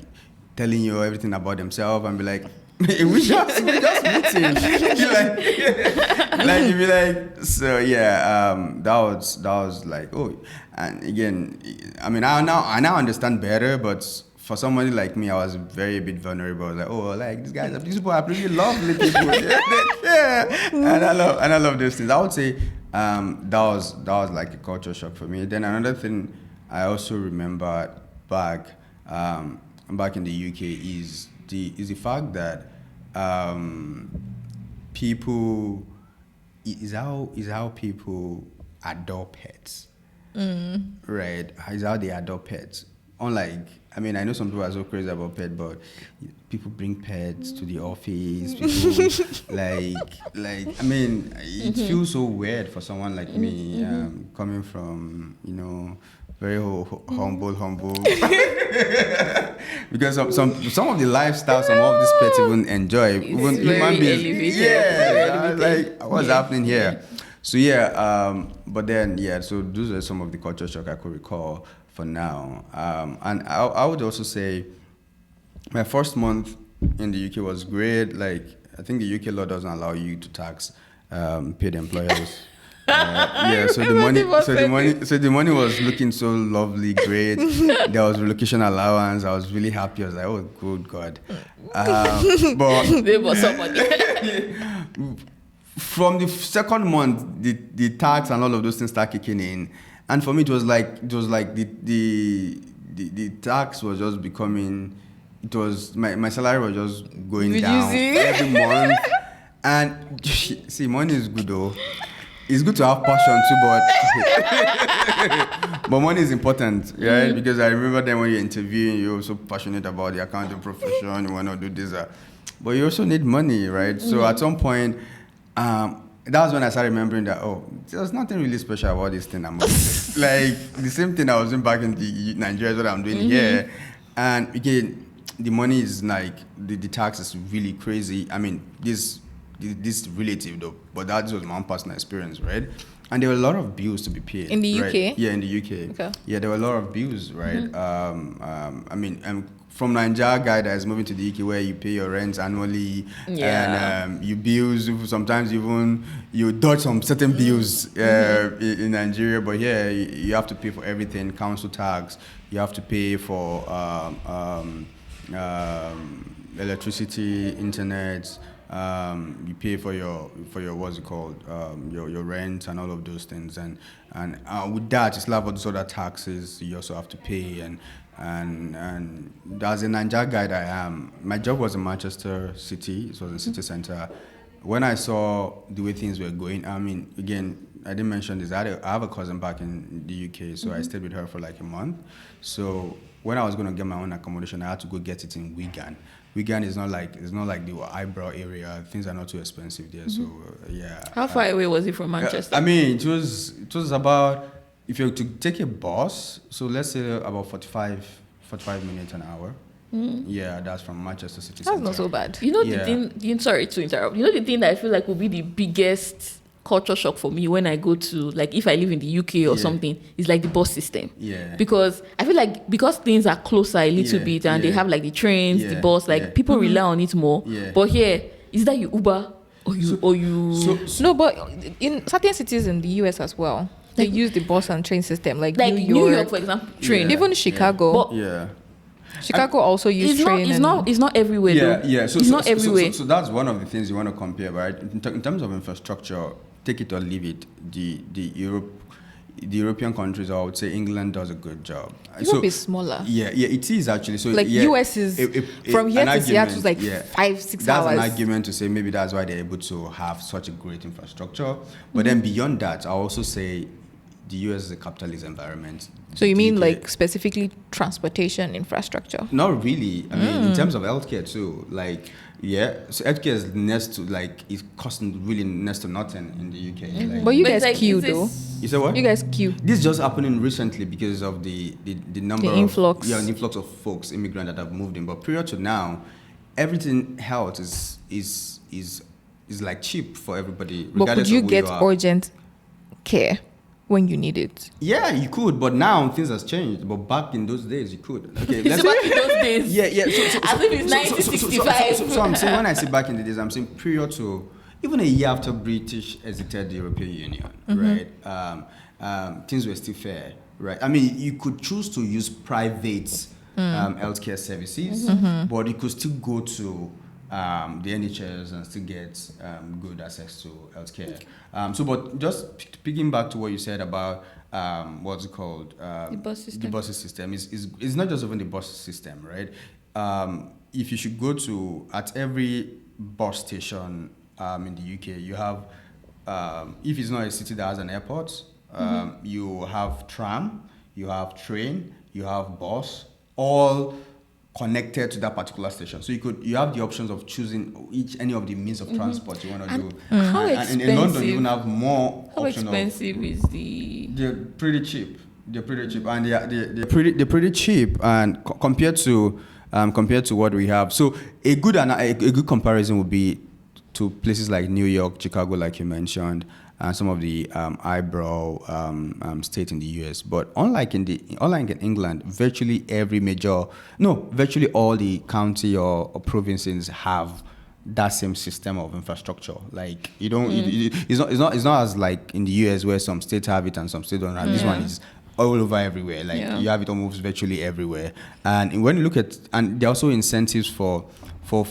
Speaker 2: telling you everything about themselves and be like, we just meeting. Like you be like, so yeah, that was like, oh, and again, I mean, I now understand better, but for somebody like me, I was a bit vulnerable. I was like, oh, like these people are pretty lovely people. Yeah. And I love those things. I would say that was like a culture shock for me. Then another thing I also remember back in the UK is the fact that people is how people adore pets. Right, is how they adore pets. Unlike, I mean, I know some people are so crazy about pets, but people bring pets to the office. People like I mean, it feels so weird for someone like me, coming from very humble. Because some of the lifestyles some of these pets even enjoy, even human beings. Yeah, like what's happening here? So yeah, but then so those are some of the culture shock I could recall for now. And I would also say my first month in the UK was great. Like, I think the UK law doesn't allow you to tax paid employers. So the money was looking so lovely, great. There was relocation allowance. I was really happy. I was like, oh, good God. But
Speaker 3: there was somebody.
Speaker 2: from the second month, the tax and all of those things start kicking in, and for me it was like the tax was just becoming. It was my salary was just going down every month, and see, money is good though. It's good to have passion too, but money is important, right? Because I remember then when you're interviewing, you're so passionate about the accounting profession, you want to do this, but you also need money, right? So at some point, that was when I started remembering that, there's nothing really special about this thing I'm doing. Like, the same thing I was doing back in Nigeria is what I'm doing here. And again, the money is like, the tax is really crazy. I mean, this relative though, but that was my own personal experience, right? And there were a lot of bills to be paid.
Speaker 1: In the
Speaker 2: right?
Speaker 1: UK?
Speaker 2: Yeah, in the UK. Okay. Yeah, there were a lot of bills, right? I mean, from Nigeria guy that is moving to the UK where you pay your rent annually and you bills, sometimes even you dodge some certain bills in Nigeria, but here you have to pay for everything, council tax, you have to pay for electricity, internet, you pay for your what's it called, your rent and all of those things, and with that it's like all those other taxes you also have to pay, and as a Nigeria guy that I am, my job was in Manchester City. It was in city center. When I saw the way things were going, I mean, again, I didn't mention this. I have a cousin back in the UK, so I stayed with her for like a month. So when I was going to get my own accommodation, I had to go get it in Wigan. Wigan is not like the eyebrow area. Things are not too expensive there. So yeah.
Speaker 3: How far away was it from Manchester?
Speaker 2: I mean, it was about, if you were to take a bus, so let's say about 45 minutes an hour. Yeah, that's from Manchester City Centre.
Speaker 1: That's not so bad.
Speaker 3: You know the thing. Sorry to interrupt. You know the thing that I feel like will be the biggest culture shock for me when I go to, like, if I live in the UK or something, is like the bus system.
Speaker 2: Yeah.
Speaker 3: Because I feel like because things are closer a little bit and they have like the trains, the bus, like people rely on it more. Yeah. But here, is that you Uber or you?
Speaker 1: No, but in certain cities in the US as well, they use the bus and train system, like
Speaker 3: New York, for example, train.
Speaker 1: Even Chicago. Chicago also use train.
Speaker 3: It's not everywhere.
Speaker 2: Yeah. So
Speaker 3: it's not everywhere.
Speaker 2: So that's one of the things you want to compare, right? In terms of infrastructure, take it or leave it. The European countries, or I would say England, does a good job.
Speaker 1: Europe is smaller.
Speaker 2: Yeah, it is actually. So
Speaker 1: like US is from here to Seattle is like 5-6 hours.
Speaker 2: That's an argument to say maybe that's why they're able to have such a great infrastructure. But then beyond that, I also say the US is a capitalist environment.
Speaker 1: So you mean like specifically transportation infrastructure?
Speaker 2: Not really. I mean, in terms of healthcare too, like, so healthcare is next to, like, it's costing really next to nothing in the UK. Like,
Speaker 1: but you guys queue though.
Speaker 2: You say what?
Speaker 1: You guys queue.
Speaker 2: This is just happening recently because of the number
Speaker 1: the influx.
Speaker 2: Of the influx of folks, immigrants that have moved in. But prior to now, everything health is like cheap for everybody.
Speaker 1: But could you get urgent care when you need it?
Speaker 2: Yeah, you could, but now things has changed. But back in those days, you could. Okay,
Speaker 3: back in those days.
Speaker 2: Yeah.
Speaker 3: As if it's 1965.
Speaker 2: So I'm saying, when I say back in the days, I'm saying prior to, even a year after British exited the European Union, right? Things were still fair, right? I mean, you could choose to use private healthcare services, but you could still go to the NHS and still get good access to healthcare. But just picking back to what you said about what's it called?
Speaker 3: The bus system.
Speaker 2: The bus system is not just even the bus system, right? If you should go to, at every bus station in the UK, you have, if it's not a city that has an airport, you have tram, you have train, you have bus, all connected to that particular station. So you have the options of choosing any of the means of transport you want to do.
Speaker 3: How expensive?
Speaker 2: And in London, you even have more.
Speaker 3: How expensive is the?
Speaker 2: They're pretty cheap. They're pretty cheap, and compared to what we have. So a good comparison would be to places like New York, Chicago, like you mentioned, and some of the eyebrow state in the US. But unlike in England, virtually all the county or provinces have that same system of infrastructure. Like, you don't, it's not as like in the US where some states have it and some states don't have. This one is all over everywhere. Like, you have it almost virtually everywhere. And when you look at, and there are also incentives for for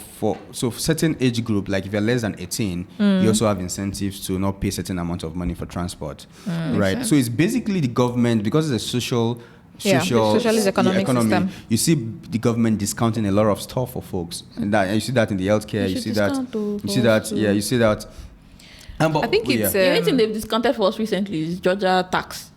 Speaker 2: certain age group, like if you're less than 18, you also have incentives to not pay certain amount of money for transport, right? So it's basically the government, because it's a socialist economic system. You see the government discounting a lot of stuff for folks, and you see that in the healthcare. You see that. But
Speaker 1: I think it's
Speaker 3: the only thing they've discounted for us recently is Georgia tax.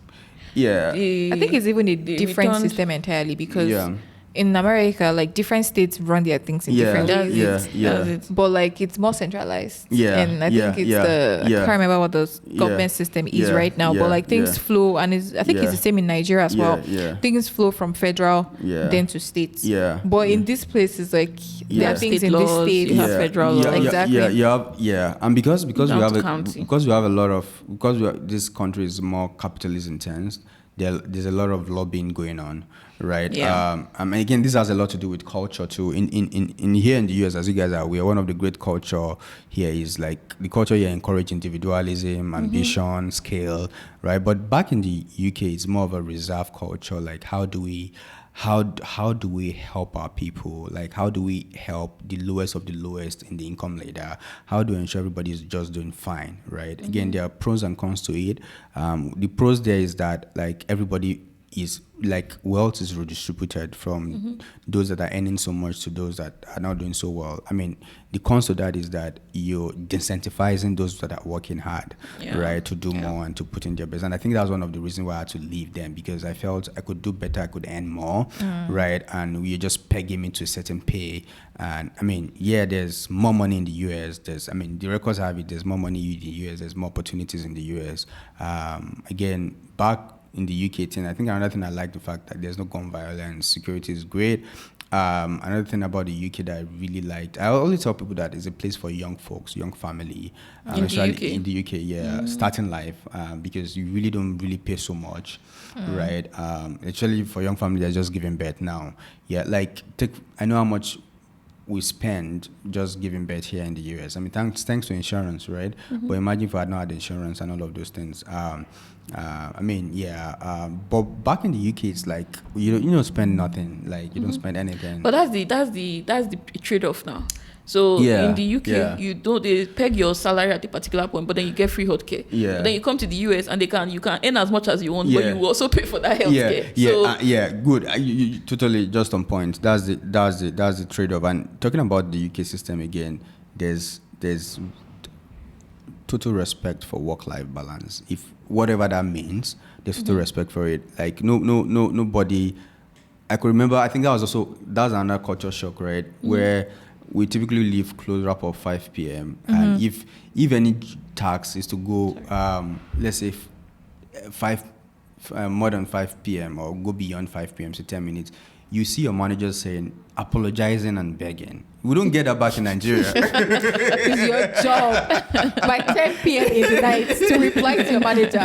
Speaker 2: Yeah,
Speaker 1: I think it's even a different system entirely, because in America, like different states run their things in different ways. But like it's more centralized. And I think it's I can't remember what the government system is right now. But like things flow, and I think it's the same in Nigeria as well. Things flow from federal then to states. But in these places, like there are things in this state, you have federal law. Exactly.
Speaker 2: And because we have a lot of, this country is more capitalist intense. There's a lot of lobbying going on, right? And again, this has a lot to do with culture too. In here in the US, as you guys are aware, one of the great culture here is like the culture here encourages individualism, ambition, scale, right? But back in the UK, it's more of a reserve culture. Like how do we help our people? Like how do we help the lowest of the lowest in the income ladder? How do we ensure everybody is just doing fine, right? Again, there are pros and cons to it. The pros there is that like everybody is like wealth is redistributed from those that are earning so much to those that are not doing so well. I mean, the cons to that is that you're disincentivizing those that are working hard, right, to do more and to put in their best. And I think that's one of the reasons why I had to leave them, because I felt I could do better, I could earn more, right? And we just pegging me to a certain pay. And I mean, there's more money in the US. The records have it. There's more money in the US. There's more opportunities in the US. Again, back in the UK thing, I think another thing I like the fact that there's no gun violence, security is great. Another thing about the UK that I really liked, I always tell people that it's a place for young folks, young family, especially in the UK, starting life, because you really don't really pay so much, right? Actually, for young family, they're just giving birth now. I know how much we spend just giving birth here in the US. I mean, thanks to insurance, right? But imagine if I had not had insurance and all of those things. But back in the UK, it's like you don't spend nothing. Like you don't spend anything.
Speaker 3: But that's the trade-off now. So in the UK, they peg your salary at a particular point, but then you get free healthcare. But then you come to the US and you can earn as much as you want, but you will also pay for that healthcare.
Speaker 2: Good. You totally just on point. That's the trade-off. And talking about the UK system again, there's total respect for work-life balance. If whatever that means, there's total respect for it. Like nobody. I could remember. I think that was another culture shock, right? Where we typically leave close up of 5 p.m. And if any task is to go, let's say more than 5 p.m. or go beyond 5 p.m. so 10 minutes, you see your manager saying, apologizing and begging. We don't get that back in Nigeria.
Speaker 1: It's your job by 10 p.m. in the night to reply to your manager.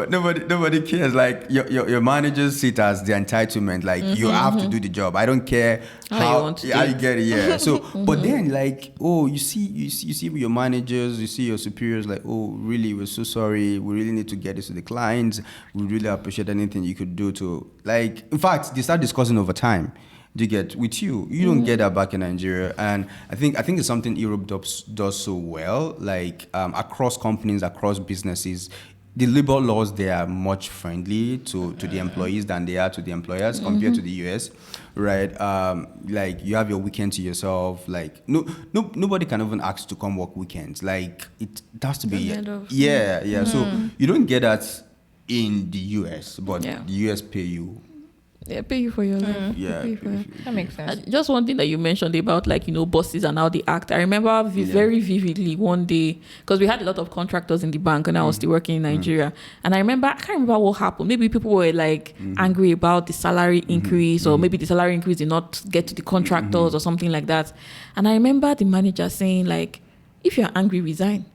Speaker 2: Nobody cares. Like your managers see it as the entitlement. Like you have to do the job. I don't care how you get it. Yeah. So, but then like, you see your managers, you see your superiors. Like, really, we're so sorry. We really need to get this to the clients. We really appreciate anything you could do to, like. In fact, they start discussing over time. You get with you don't get that back in Nigeria. And I think it's something Europe does so well, like across companies, across businesses. The labor laws, they are much friendly to the employees than they are to the employers compared to the US, right? Like you have your weekend to yourself. Like nobody can even ask to come work weekends. Like it has to be So you don't get that in the US, but the US pay you.
Speaker 3: They pay you for your life.
Speaker 1: That makes sense.
Speaker 3: Just one thing that you mentioned about bosses and how they act. I remember very vividly one day, because we had a lot of contractors in the bank and I was still working in Nigeria. And I can't remember what happened. Maybe people were angry about the salary increase, or maybe the salary increase did not get to the contractors or something like that. And I remember the manager saying if you're angry, resign.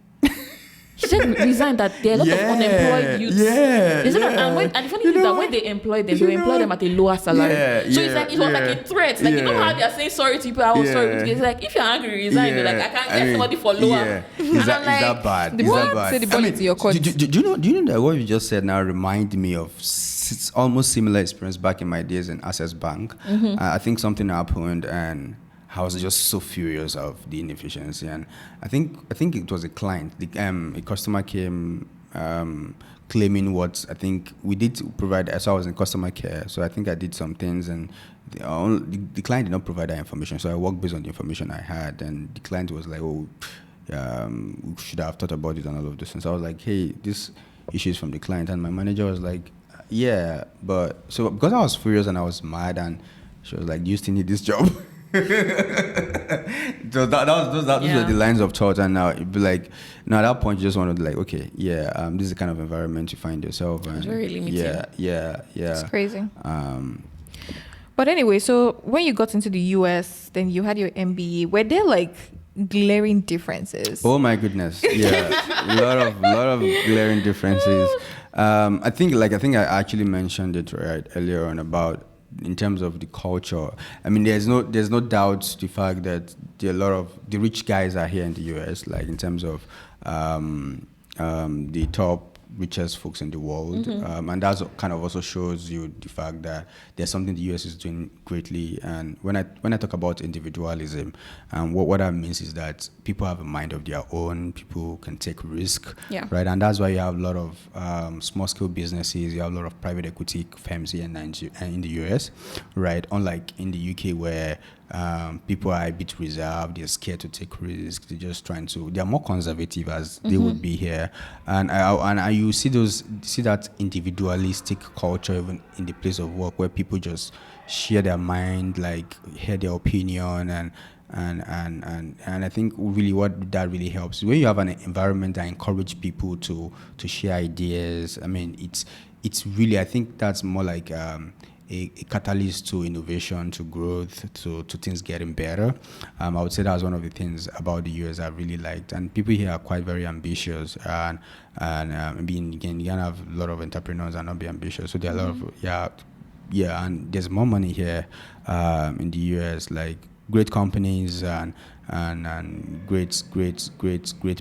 Speaker 3: She said resign, that there are a lot of unemployed youths. And the funny thing is that when they employ them, they employ them at a lower salary. So it was like a threat. Like you know how they are saying sorry to people, I was sorry with you. It's like if you're angry, resign. They're like, I can't get somebody for lower.
Speaker 2: Is that bad?
Speaker 1: Is that bad? Say the ball into your court.
Speaker 2: Do you know that what you just said now remind me of almost similar experience back in my days in Access Bank? I think something happened and I was just so furious of the inefficiency. And I think it was a client, a customer came claiming what I think we did provide. So I was in customer care, so I think I did some things, and the client did not provide that information. So I worked based on the information I had, and the client was like, "Oh, we should have thought about it and all of this." And so I was like, "Hey, this issue is from the client," and my manager was like, "Yeah, but so because I was furious and I was mad, and she was like, "Do you still need this job?" So those were the lines of thought, and now it'd be like, at that point you just want to be like, okay, this is the kind of environment you find yourself, and
Speaker 3: it's very limiting.
Speaker 2: Yeah.
Speaker 1: It's crazy. But anyway, so when you got into the US, then you had your MBA. Were there like glaring differences?
Speaker 2: Oh my goodness, yeah, lot of glaring differences. I think I actually mentioned it right earlier on about. In terms of the culture, I mean, there's no doubt the fact that there are a lot of the rich guys are here in the US, like in terms of the top richest folks in the world, and that kind of also shows you the fact that there's something the US is doing greatly. And when I talk about individualism, what that means is that people have a mind of their own. People can take risk, right? And that's why you have a lot of small scale businesses. You have a lot of private equity firms here in the US, right? Unlike in the UK where people are a bit reserved, they're scared to take risks, they're more conservative as they would be here, and you see that individualistic culture even in the place of work where people just share their mind, like hear their opinion, and I think really what that really helps is when you have an environment that encourages people to share ideas. I mean, it's really, I think that's more like a catalyst to innovation, to growth, to things getting better. I would say that was one of the things about the US I really liked. And people here are quite very ambitious, and again, you can have a lot of entrepreneurs and not be ambitious. So there are a lot of and there's more money here in the US, like great companies and great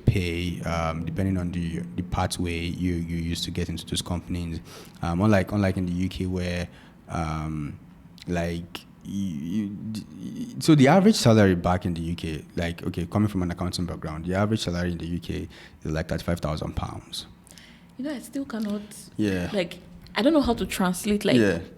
Speaker 2: pay, depending on the pathway you used to get into those companies. Unlike in the UK where so the average salary back in the UK, like, okay, coming from an accounting background, the average salary in the UK is like £35,000.
Speaker 3: I still cannot.
Speaker 2: Yeah.
Speaker 3: Like, I don't know how to translate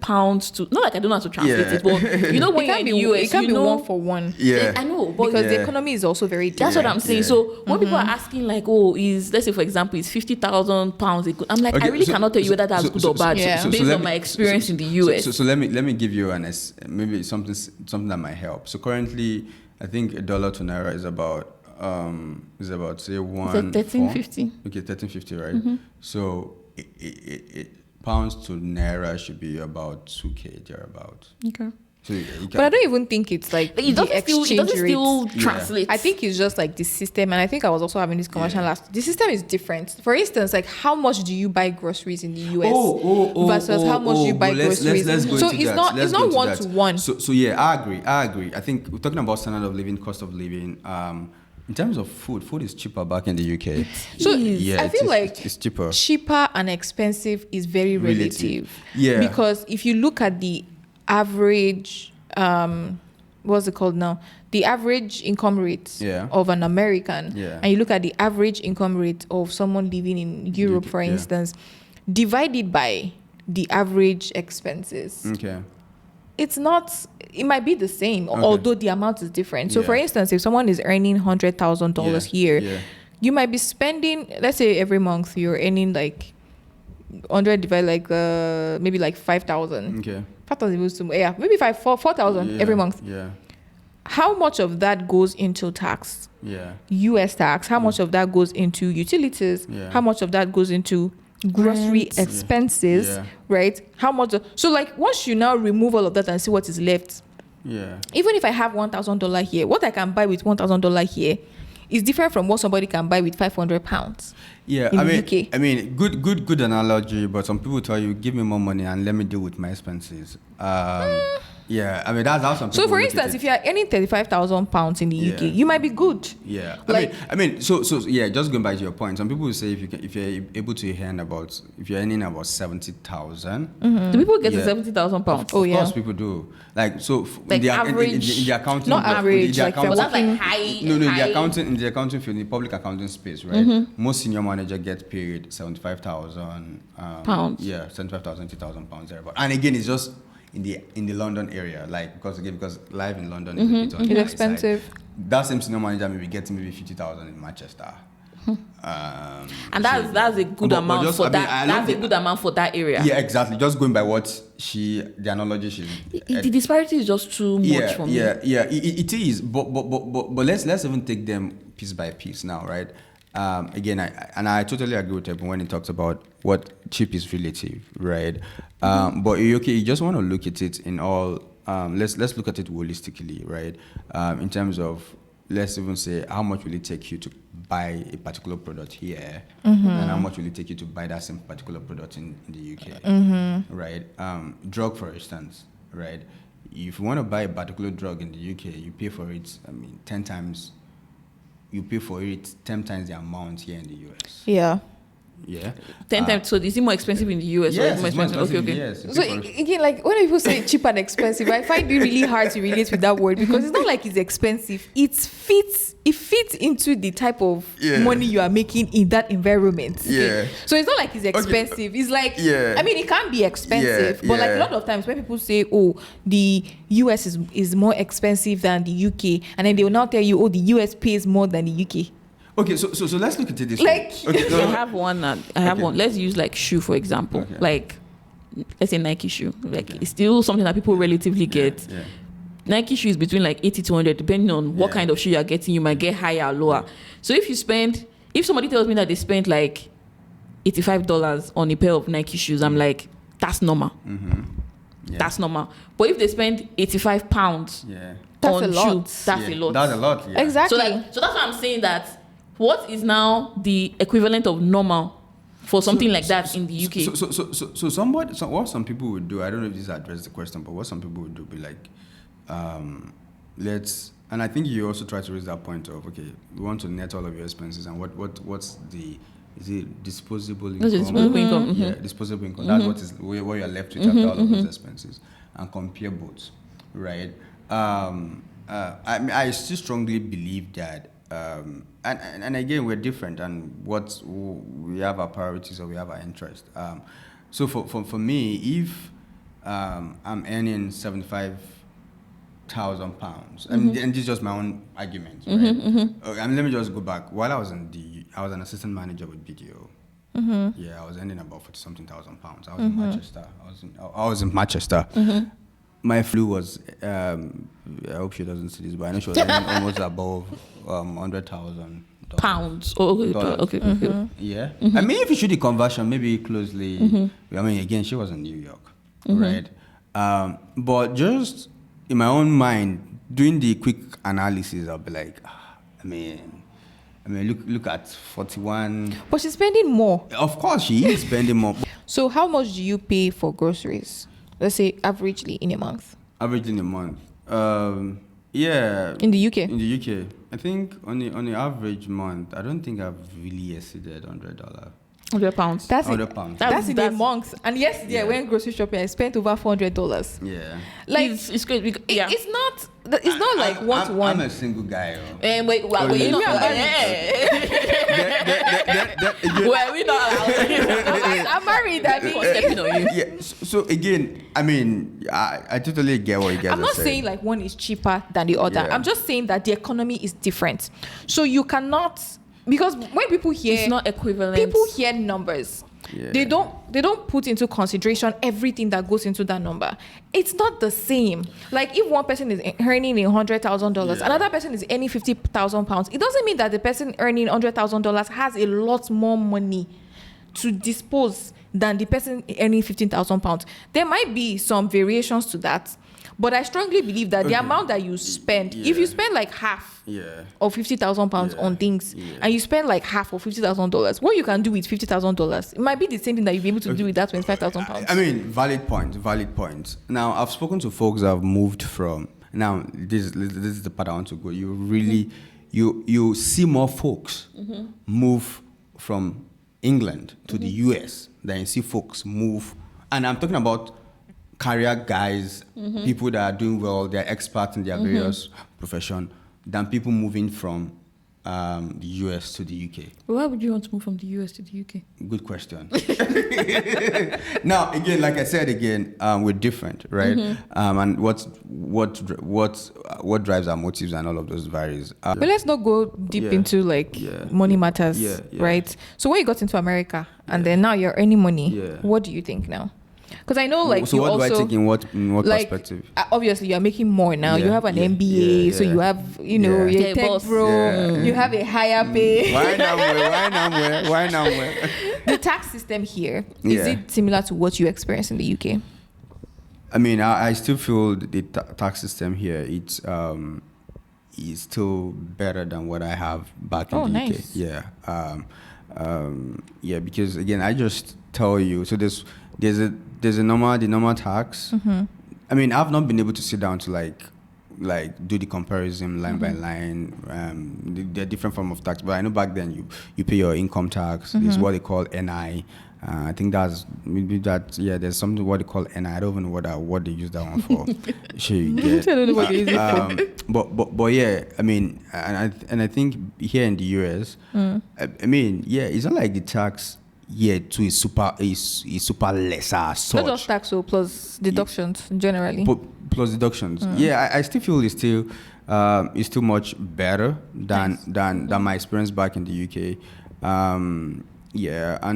Speaker 3: pounds to. Not like I don't know how to translate it, but when you're in the US,
Speaker 1: it can be one for one.
Speaker 2: Yeah,
Speaker 3: I know, but
Speaker 1: because the economy is also very different.
Speaker 3: That's what I'm saying. So when people are asking, like, let's say for example, is £50,000 I'm like, okay, I really cannot tell you whether that's good or bad based on my experience in the US.
Speaker 2: So let me give you maybe something that might help. So currently, I think $1 to naira is about say
Speaker 3: 13.50.
Speaker 2: Okay, 13.50, right? So it pounds to naira should be about 2K thereabouts.
Speaker 3: Okay.
Speaker 2: So
Speaker 1: but I don't even think it's like
Speaker 3: it doesn't still
Speaker 1: rate.
Speaker 3: Translate.
Speaker 1: I think it's just like the system, and I think I was also having this conversation last. The system is different. For instance, like how much do you buy groceries in the US versus how much you buy groceries?
Speaker 2: Let's go
Speaker 1: so
Speaker 2: into
Speaker 1: it's
Speaker 2: that.
Speaker 1: not one to one.
Speaker 2: So yeah, I agree. I think we're talking about standard of living, cost of living. In terms of food is cheaper back in the UK.
Speaker 1: I feel like
Speaker 2: it's cheaper.
Speaker 1: Cheaper and expensive is very relative.
Speaker 2: Yeah.
Speaker 1: Because if you look at the average, what's it called now? The average income rate of an American, and you look at the average income rate of someone living in Europe, for instance, divided by the average expenses.
Speaker 2: Okay.
Speaker 1: It might be the same, although the amount is different. So for instance, if someone is earning $100,000 here, you might be spending, let's say every month you're earning like 100 divided like maybe like 5,000.
Speaker 2: Okay.
Speaker 1: 5,000 maybe 4,000 every month.
Speaker 2: Yeah.
Speaker 1: How much of that goes into tax?
Speaker 2: Yeah.
Speaker 1: US tax. How much of that goes into utilities? How much of that goes into grocery expenses, right? How much? So like once you now remove all of that and see what is left, even if I have $1,000 here, what I can buy with $1,000 here is different from what somebody can buy with £500.
Speaker 2: Yeah, I mean, good analogy. But some people tell you, give me more money and let me deal with my expenses. Yeah, I mean that's how some people
Speaker 1: So, for
Speaker 2: look at
Speaker 1: instance,
Speaker 2: it.
Speaker 1: if you are earning £35,000 in the
Speaker 2: Yeah.
Speaker 1: UK, you might be good.
Speaker 2: Yeah,
Speaker 1: Like-
Speaker 2: I mean, so yeah. Just going back to your point, some people will say if you're able to if you're earning about 70,000.
Speaker 3: Do people get to
Speaker 2: Yeah.
Speaker 3: 70,000 pounds?
Speaker 1: Oh,
Speaker 2: Of
Speaker 1: yeah.
Speaker 2: course, people do. Like so,
Speaker 3: Like
Speaker 2: in the
Speaker 3: average-
Speaker 2: accounting,
Speaker 1: Not average, like
Speaker 3: But that's
Speaker 1: working-
Speaker 3: like high.
Speaker 2: No, in
Speaker 3: high.
Speaker 2: the accounting field, in the public accounting space, right? Most senior manager get paid 75,000
Speaker 3: Pounds.
Speaker 2: Yeah, 75,000, 80,000 pounds there. But and again, it's just in the London area, like because life in London is a bit on the
Speaker 1: It's
Speaker 2: high side.
Speaker 1: expensive.
Speaker 2: That same senior manager may be getting maybe 50,000 in Manchester.
Speaker 3: And that's a good
Speaker 2: But
Speaker 3: amount
Speaker 2: just-
Speaker 3: for
Speaker 2: I mean,
Speaker 3: that.
Speaker 2: I
Speaker 3: That's
Speaker 2: don't
Speaker 3: a
Speaker 2: think-
Speaker 3: good amount for that area.
Speaker 2: Yeah, exactly. Just going by what the analogy she's.
Speaker 3: The disparity is just too much for me.
Speaker 2: Yeah. It is, but let's even take them piece by piece now, right? Again, I totally agree with Ebun when he talks about what cheap is relative, right? But you just want to look at it in all. Let's look at it holistically, right? In terms of, let's even say, how much will it take you to buy a particular product here, and how much will it take you to buy that same particular product in the UK, right? Drug, for instance, right? If you want to buy a particular drug in the UK, you pay for it, 10 times. You pay for it 10 times the amount here in the US.
Speaker 1: Yeah.
Speaker 2: Yeah.
Speaker 3: 10 times. So is it more expensive in the US?
Speaker 2: Yes,
Speaker 3: or is it more expensive? Okay.
Speaker 2: Yes.
Speaker 1: So again, like when people say cheap and expensive, I find it really hard to relate with that word because it's not like it's expensive. It fits into the type of money you are making in that environment. Okay?
Speaker 2: Yeah.
Speaker 1: So it's not like it's expensive. It's like I mean, it can be expensive, but like a lot of times when people say, "Oh, the US is more expensive than the UK," and then they will now tell you, "Oh, the US pays more than the UK."
Speaker 2: Okay, so let's look at it this
Speaker 1: Like-
Speaker 2: way. Okay,
Speaker 3: I have one. One. Let's use like shoe for example.
Speaker 2: Okay.
Speaker 3: Like let's say Nike shoe. Like it's still something that people relatively get.
Speaker 2: Yeah.
Speaker 3: Nike shoe is between like 80 to 100 depending on what
Speaker 2: Yeah.
Speaker 3: kind of shoe you're getting. You might get higher or lower. So if somebody tells me that they spent like $85 on a pair of Nike shoes, I'm like, that's normal.
Speaker 2: Yeah.
Speaker 3: That's normal. But if they spend £85
Speaker 2: Yeah.
Speaker 1: That's
Speaker 3: on
Speaker 1: a lot.
Speaker 3: shoe, that's
Speaker 2: Yeah,
Speaker 3: a lot.
Speaker 2: That's a lot. Yeah.
Speaker 1: Exactly.
Speaker 3: So that's why I'm saying that what is now the equivalent of normal for something like that in the UK?
Speaker 2: So what some people would do, I don't know if this addresses the question, but what some people would do be like, and I think you also try to raise that point of, okay, we want to net all of your expenses and what's the, is it disposable income?
Speaker 3: What's the disposable income?
Speaker 2: Yeah, disposable income. That's what you're left with after all of those expenses, and compare both, right? I still strongly believe that, and again, we're different, and we have our priorities or we have our interests. So for me, if I'm earning £75,000, and this is just my own argument, right? And let me just go back. While I was an assistant manager with BDO. Yeah, I was earning about 40-something thousand pounds. I was in Manchester. I was in Manchester. My flu was. I hope she doesn't see this, but I know she was earning almost above £100,000.
Speaker 3: Pounds. Oh, okay.
Speaker 2: Yeah. I mean, if you shoot the conversion, maybe closely. I mean, again, she was in New York, right? But just in my own mind, doing the quick analysis, I'll be like, I mean, look at 41.
Speaker 1: But she's spending more.
Speaker 2: Of course, she is spending more.
Speaker 1: So how much do you pay for groceries? Let's say averagely in a month.
Speaker 2: Average in a month. Yeah.
Speaker 1: In the UK.
Speaker 2: In the UK, I think on the average month, I don't think I've really exceeded $100.
Speaker 3: £100.
Speaker 1: That's it.
Speaker 2: £100.
Speaker 1: That's in a month. And yesterday I went grocery shopping. I spent over $400.
Speaker 2: Yeah.
Speaker 1: Like
Speaker 3: It's great. Yeah.
Speaker 1: it's not like one to one.
Speaker 2: I'm a single guy.
Speaker 3: Wait,
Speaker 2: Oh,
Speaker 3: you know, well, we know.
Speaker 1: I'm married. I mean,
Speaker 3: Stepping on you.
Speaker 2: Yeah. So again, I mean, I totally get what you guys
Speaker 1: I'm
Speaker 2: are
Speaker 1: not
Speaker 2: saying.
Speaker 1: saying like one is cheaper than the other.
Speaker 2: Yeah.
Speaker 1: I'm just saying that the economy is different. So you cannot, because when people hear
Speaker 3: It's not equivalent.
Speaker 1: people hear numbers.
Speaker 2: Yeah.
Speaker 1: They don't put into consideration everything that goes into that number. It's not the same. Like if one person is earning $100,000,
Speaker 2: Yeah.
Speaker 1: another person is earning £50,000. It doesn't mean that the person earning $100,000 has a lot more money to dispose than the person earning £15,000. There might be some variations to that, But I strongly believe that the amount that you spend, if you spend like half of £50,000 on things, and you spend like half of $50,000, what you can do with $50,000, it might be the same thing that you'll be able to do with that £25,000.
Speaker 2: I mean, valid point. Now, I've spoken to folks that have moved from. Now, this is the part I want to go. You really, you see more folks move from England to the US than you see folks move. And I'm talking about career guys, people that are doing well, they're experts in their various profession, than people moving from the US to the UK.
Speaker 3: Why would you want to move from the US to the UK?
Speaker 2: Good question. Now, again, like I said, we're different, right? And what drives our motives and all of those varies.
Speaker 1: But let's not go deep into money matters, right? So when you got into America and then now you're earning money, what do you think now? Because I know, like,
Speaker 2: so
Speaker 1: you
Speaker 2: what
Speaker 1: also,
Speaker 2: do I take in what perspective?
Speaker 1: Obviously, you're making more now. You have an MBA, so you have, you're a tech bro. You have a higher pay.
Speaker 2: Why now?
Speaker 1: The tax system here, is it similar to what you experience in the UK?
Speaker 2: I mean, I still feel the tax system here, it's is still better than what I have back in the
Speaker 1: nice.
Speaker 2: UK. Because again, I just tell you, so there's the normal tax. I mean, I've not been able to sit down to like do the comparison line by line. There are different form of tax, but I know back then you pay your income tax. There's what they call NI. I think there's something what they call NI. I don't even know what they use that one for. Sure, you get.
Speaker 1: I don't know what they use it for.
Speaker 2: But yeah, I mean, and I think here in the US, I mean, it's not like the tax too is super lesser.
Speaker 1: Not just tax, plus deductions generally.
Speaker 2: Plus deductions. I still feel it's still much better than my experience back in the UK. And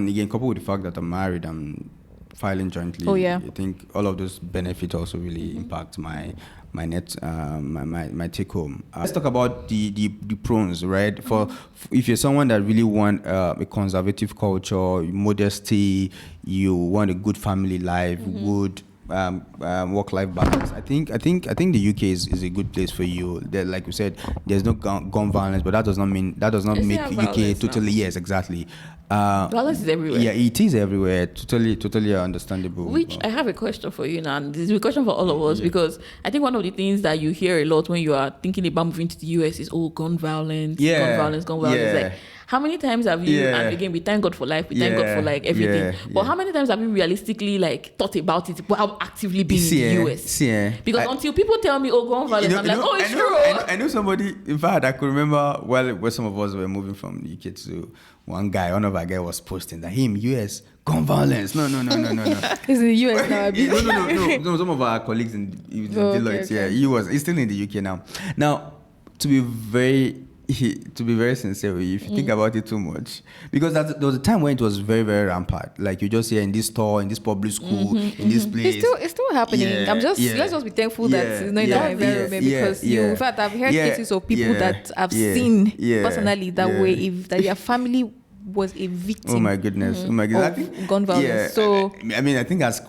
Speaker 2: again, coupled with the fact that I'm married, I'm filing jointly. I think all of those benefits also really impact my net, my take home. Let's talk about the pros, right? For if you're someone that really want a conservative culture, modesty, you want a good family life, good work-life balance. I think the UK is a good place for you. There, like you said, there's no gun violence, but that does not make UK totally. Now. Yes, exactly.
Speaker 3: Violence is everywhere.
Speaker 2: Yeah, it is everywhere. Totally understandable.
Speaker 3: Which I have a question for you now. And this is a question for all of us because I think one of the things that you hear a lot when you are thinking about moving to the US is gun violence. Gun violence. Like, how many times have you? And again, we thank God for life. We thank God for like everything. But how many times have you realistically like thought about it while actively being in the US? Because until people tell me, gun violence, I'm like, it's true.
Speaker 2: I know somebody. In fact, I could remember when some of us were moving from the UK to one of our guys was posting that him US gun violence. No.
Speaker 1: He's in the US now.
Speaker 2: No. Some of our colleagues in Deloitte. Okay. He's still in the UK now. Now, to be very sincere with you, if you think about it too much, because there was a time when it was very, very rampant. Like you just hear in this store, in this public school, in this place.
Speaker 1: It's still happening. Let's just be thankful that it's not in our environment because in fact, I've heard cases of people that I've seen personally that way, that their family was a victim.
Speaker 2: Oh my goodness.
Speaker 1: Of gun violence. So
Speaker 2: I mean, I think as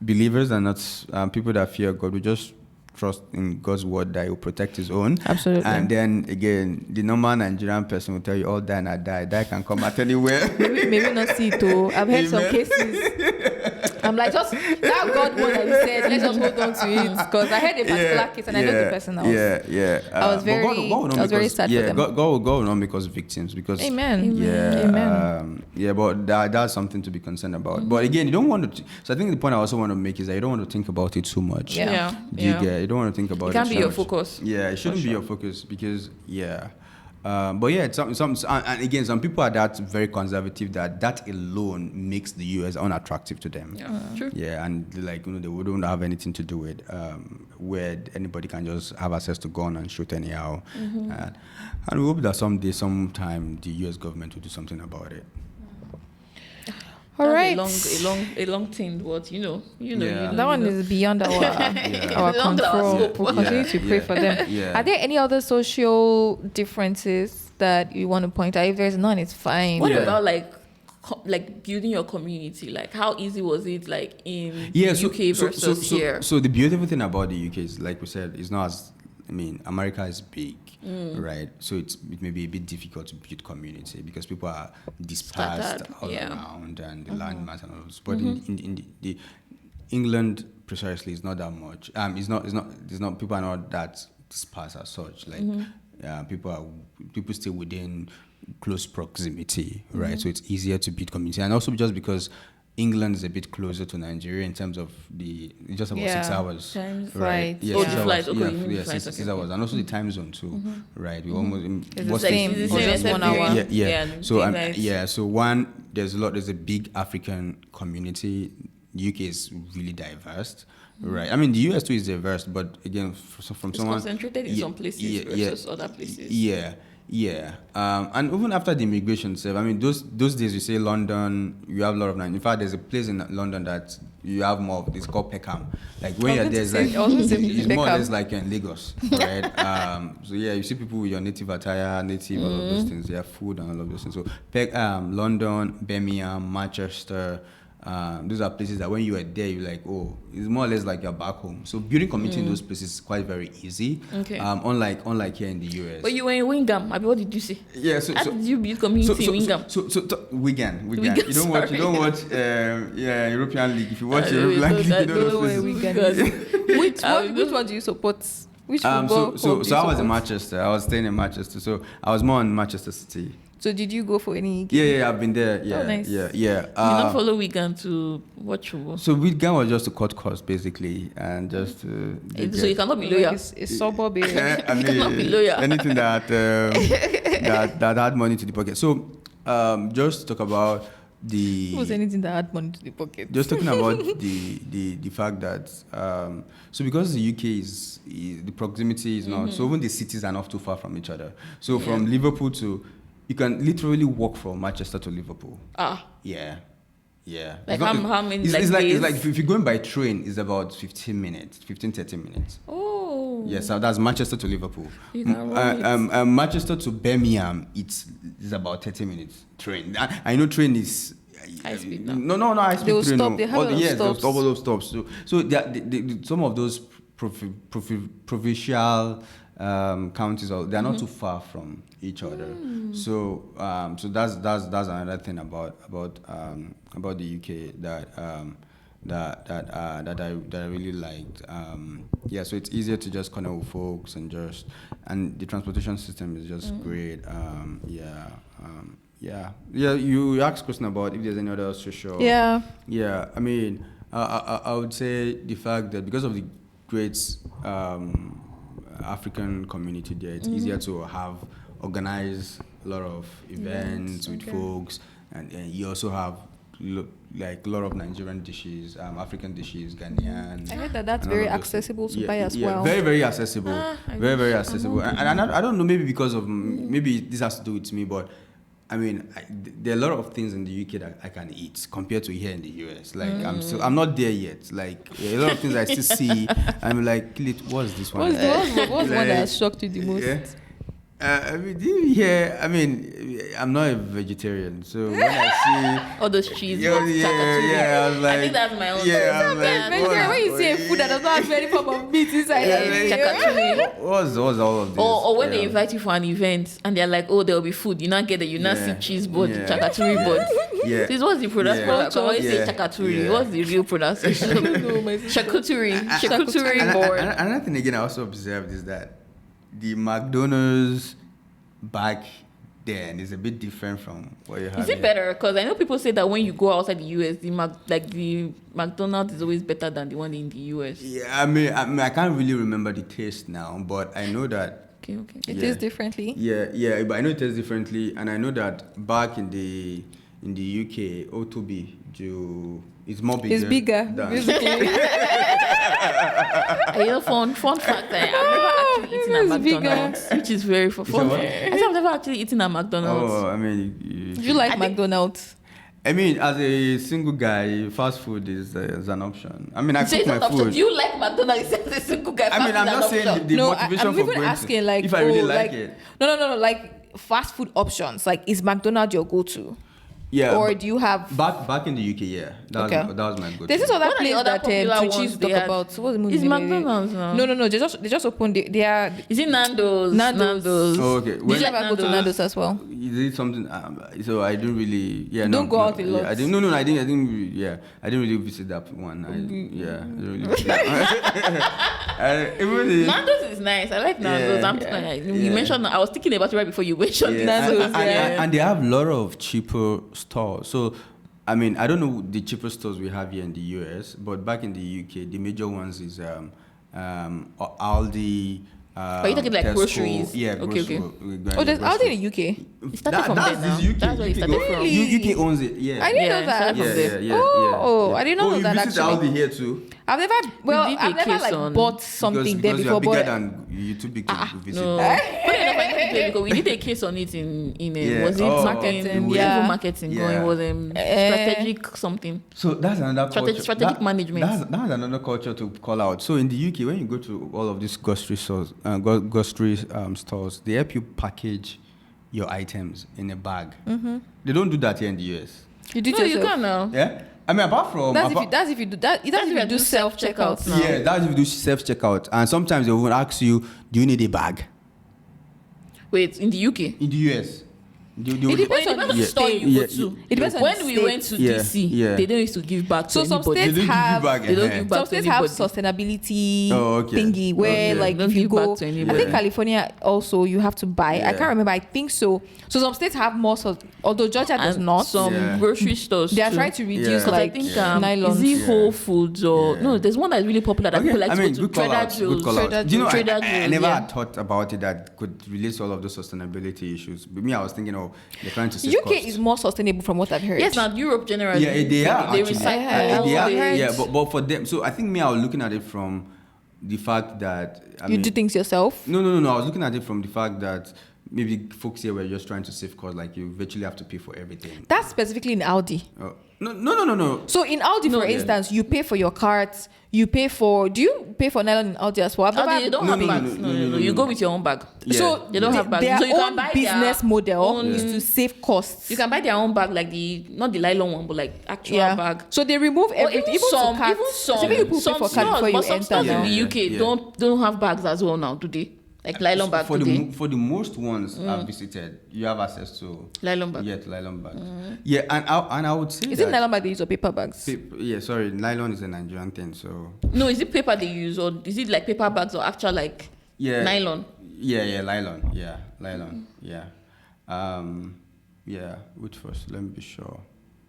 Speaker 2: believers and not people that fear God, we just trust in God's word that He will protect His own.
Speaker 1: Absolutely.
Speaker 2: And then again, the normal Nigerian person will tell you, all die and die. Die can come at anywhere.
Speaker 1: maybe not see it though. I've heard some cases. I'm like, just that God word that you said, let's just hold on to it. Because I heard a particular case and I know the person. I was very sad for them.
Speaker 2: God will not make us victims because
Speaker 1: Amen.
Speaker 2: Amen. But that's something to be concerned about. But again, you don't want to. So I think the point I also want to make is that you don't want to think about it too much. You don't want to think about it.
Speaker 3: It can't be your focus.
Speaker 2: Yeah, it shouldn't be your focus because but it's some and again, some people are that very conservative that alone makes the US unattractive to them.
Speaker 3: True.
Speaker 2: Yeah, and like they wouldn't have anything to do with where anybody can just have access to gun and shoot anyhow. And we hope that sometime the US government will do something about it.
Speaker 1: All right.
Speaker 3: A long thing, but you know.
Speaker 1: That one is beyond our control. We'll continue to pray for them. Are there any other social differences that you want to point out? If there's none, it's fine.
Speaker 3: What about like like building your community? Like, how easy was it, like in
Speaker 2: so,
Speaker 3: UK versus here?
Speaker 2: So the beautiful thing about the UK is, like we said, it's not as, I mean, America is big, right? So it may be a bit difficult to build community because people are dispersed all around and the landmass and all those. But in the England precisely is not that much. It's not. People are not that dispersed as such. Like people stay within close proximity, right? So it's easier to build community, and also just because England is a bit closer to Nigeria in terms of it's just about 6 hours, right?
Speaker 1: Yeah,
Speaker 3: the flight. Okay,
Speaker 2: 6 hours, and also the time zone too, right? We almost
Speaker 1: it's the same. It's just 1 hour.
Speaker 2: So there's a big African community. The UK is really diverse, right? I mean, the US too is diverse, but again, from
Speaker 3: it's
Speaker 2: someone
Speaker 3: concentrated in some places versus other places.
Speaker 2: And even after the immigration stuff, I mean, those days you say London, you have a lot of in fact, there's a place in London that you have more of. It's called Peckham. Like when you're there, it's more or less like in Lagos, right? So you see people with your native attire, all of those things. They have food and all of those things. So London, Birmingham, Manchester. Those are places that when you are there, you're like, oh, it's more or less like you're back home. So building community in those places is quite very easy. Okay. Unlike here in the US.
Speaker 3: But you were in Wingham. I mean, what did you say?
Speaker 2: Yeah.
Speaker 3: How did you build community in Wingham?
Speaker 2: Wigan. You don't watch European League. If you watch European League, you don't know where Wigan is.
Speaker 1: Which one do you support? Which football
Speaker 2: so I was in Manchester. I was staying in Manchester. So I was more in Manchester City.
Speaker 1: So did you go for any
Speaker 2: game? Yeah, I've been there. Yeah, nice. Yeah.
Speaker 3: You don't follow Wigan to watch football?
Speaker 2: So Wigan was just to cut costs, basically, and just
Speaker 3: so you cannot be loyal.
Speaker 1: It's suburb area.
Speaker 2: I mean, you cannot be loyal. Anything that had money to the pocket. So just talk about the...
Speaker 1: What was anything that had money to the pocket?
Speaker 2: Just talking about the fact that... so because the UK is the proximity is not... So even the cities are not too far from each other. So from Liverpool to... You can literally walk from Manchester to Liverpool. Yeah.
Speaker 3: Like how many days?
Speaker 2: It's like if you're going by train, it's about 30 minutes.
Speaker 3: Oh.
Speaker 2: Yes, so that's Manchester to Liverpool. Manchester to Birmingham, it's about 30 minutes train. I know train is
Speaker 3: high speed now.
Speaker 2: No, high speed train.
Speaker 1: Stop. They have
Speaker 2: they'll stop all those stops. So some of those provincial counties, they're not too far from each other. So that's another thing about the UK that I really liked. So it's easier to just connect with folks and the transportation system is just great. You asked question about if there's any other social. I mean, I would say the fact that because of the great African community there, it's easier to organize a lot of events with folks, and you also have like a lot of Nigerian dishes, African dishes, Ghanaian.
Speaker 1: I heard that's very accessible to buy as well.
Speaker 2: Very, very accessible. Very accessible. And I don't know, maybe because of maybe this has to do with me, but I mean, there are a lot of things in the UK that I can eat compared to here in the US. Like I'm not there yet. Like a lot of things I still see. I'm like, what's this one?
Speaker 1: What's one that has shocked you the most?
Speaker 2: Yeah. I mean, I'm not a vegetarian, so when I see
Speaker 3: all those cheese,
Speaker 2: I was like,
Speaker 3: I think that's my own.
Speaker 1: When you see a food that does not have any form of meat inside,
Speaker 2: what's all of this?
Speaker 3: Or when they invite you for an event and they're like, oh, there'll be food, you not get it, you not see cheese board, chakaturi board. This was the pronunciation. When you say chakaturi, what's the real pronunciation? Charcuterie board.
Speaker 2: Another thing again I also observed is that the McDonald's back then is a bit different from what you have.
Speaker 3: Is it better? Because I know people say that when you go outside the US, the McDonald's is always better than the one in the US.
Speaker 2: Yeah, I mean, I can't really remember the taste now, but I know that.
Speaker 1: Okay. It tastes differently.
Speaker 2: Yeah, but I know it tastes differently, and I know that back in the UK, O2B, it's more bigger.
Speaker 1: It's bigger, basically.
Speaker 3: Fun fact, I've never actually eaten at McDonald's, which is very fun. I said I've never actually eaten at McDonald's.
Speaker 2: Oh, I mean,
Speaker 1: do you like McDonald's?
Speaker 2: I mean, as a single guy, fast food is an option. I mean, I cook my food.
Speaker 3: Do you like McDonald's as a single guy?
Speaker 2: I mean, I'm not saying the motivation for going
Speaker 1: asking,
Speaker 2: to, if I really like it.
Speaker 1: No, like fast food options. Like, is McDonald's your go-to?
Speaker 2: Yeah.
Speaker 1: Or do you have...
Speaker 2: Back in the UK, yeah. That was my go-to.
Speaker 1: There's this other
Speaker 3: What are the
Speaker 1: place
Speaker 3: other
Speaker 1: that
Speaker 3: popular
Speaker 1: Tucci
Speaker 3: ones
Speaker 1: talk
Speaker 3: they had?
Speaker 1: about. So what's the movie?
Speaker 3: It's
Speaker 1: name?
Speaker 3: McDonald's now.
Speaker 1: No. They just opened. They are...
Speaker 3: Is it Nando's?
Speaker 1: Nando's.
Speaker 2: Oh, okay.
Speaker 1: Did you ever go to Nando's as well?
Speaker 2: Is it something? So I didn't really. Yeah,
Speaker 1: Don't go out a lot.
Speaker 2: I didn't. No. I didn't. Yeah, I didn't really visit that one. I didn't really visit that one.
Speaker 3: Nando's is nice. I like Nando's. You mentioned. I was thinking about it right before you mentioned Nando's.
Speaker 2: And they have a lot of cheaper stores. So, I mean, I don't know the cheaper stores we have here in the US, but back in the UK, the major ones is Aldi.
Speaker 3: Are you talking like
Speaker 2: Tesco,
Speaker 3: groceries?
Speaker 2: Yeah,
Speaker 3: Okay.
Speaker 1: Oh, there's Aldi in the UK.
Speaker 3: It started from there now. That's where it started from.
Speaker 2: UK owns it. Yeah.
Speaker 1: I didn't know that. I didn't know that
Speaker 2: you
Speaker 1: actually.
Speaker 2: visit Aldi here too?
Speaker 1: I've never like bought something there before.
Speaker 2: Because you're too big to visit.
Speaker 3: No. Because we did a case on it in was it
Speaker 1: marketing?
Speaker 3: Marketing going was strategic something.
Speaker 2: So that's another culture.
Speaker 3: Strategic management.
Speaker 2: That's another culture to call out. So in the UK, when you go to all of these grocery stores, they help you package your items in a bag. Mm-hmm. They don't do that here in the US.
Speaker 1: You do
Speaker 3: you can now.
Speaker 2: Yeah. I mean, apart from
Speaker 1: that's if you do that. That's if you do self checkout now.
Speaker 2: Yeah, that's if you do self checkout, and sometimes they will ask you, "Do you need a bag?"
Speaker 3: Wait, in the UK?
Speaker 2: In the US.
Speaker 3: It depends on the store you go to.
Speaker 1: It depends on
Speaker 3: when we went to DC, they don't used to give back to
Speaker 1: some
Speaker 3: anybody.
Speaker 1: states have
Speaker 3: Some
Speaker 1: states have sustainability thingy where like
Speaker 3: don't
Speaker 1: if you
Speaker 3: give
Speaker 1: go,
Speaker 3: back to anybody.
Speaker 1: I think California also you have to buy. I can't remember. I think so. So some states have more, although Georgia does not.
Speaker 3: Some grocery stores
Speaker 1: they are
Speaker 3: too.
Speaker 1: trying to reduce
Speaker 3: I
Speaker 1: like
Speaker 3: think
Speaker 1: nylons.
Speaker 3: is it Whole Foods or no? There's one that's really popular that people like to go to. Trader Joe's.
Speaker 2: Do you know, I never had thought about it that could relate to all of those sustainability issues. But me, I was thinking, they're trying to save
Speaker 1: UK
Speaker 2: costs.
Speaker 1: is more sustainable from what I've heard.
Speaker 3: Yes, now Europe generally.
Speaker 2: Yeah, they are
Speaker 3: They
Speaker 2: actually.
Speaker 3: recycle.
Speaker 2: Yeah, but for them, so I think me, I was looking at it from the fact that
Speaker 1: you do things yourself.
Speaker 2: No. I was looking at it from the fact that maybe folks here were just trying to save costs, like you virtually have to pay for everything.
Speaker 1: That's specifically in Aldi.
Speaker 2: No.
Speaker 1: So in Aldi, for instance, you pay for your carts. You pay for. Do you pay for nylon in Aldi as well?
Speaker 3: Aldi, they don't have bags. No. You go with your own bag.
Speaker 2: Yeah.
Speaker 1: So
Speaker 3: they don't have bags.
Speaker 1: Their
Speaker 3: so you can
Speaker 1: own
Speaker 3: buy
Speaker 1: business model is to save costs.
Speaker 3: You can buy their own bag, like not the nylon one, but like actual bag.
Speaker 1: So they remove everything. Even some
Speaker 3: stores in the UK don't have bags as well now, do they? Like nylon bag
Speaker 2: for the most ones I've visited, you have access to
Speaker 3: nylon bag.
Speaker 2: Yeah, to nylon bag. Yeah, and I would say
Speaker 1: is it nylon bag they use or paper bags?
Speaker 2: Nylon is a Nigerian thing. So
Speaker 3: no, is it paper they use or is it like paper bags or actual like nylon?
Speaker 2: Yeah, nylon. Yeah, nylon. Yeah. Which first? Let me be sure.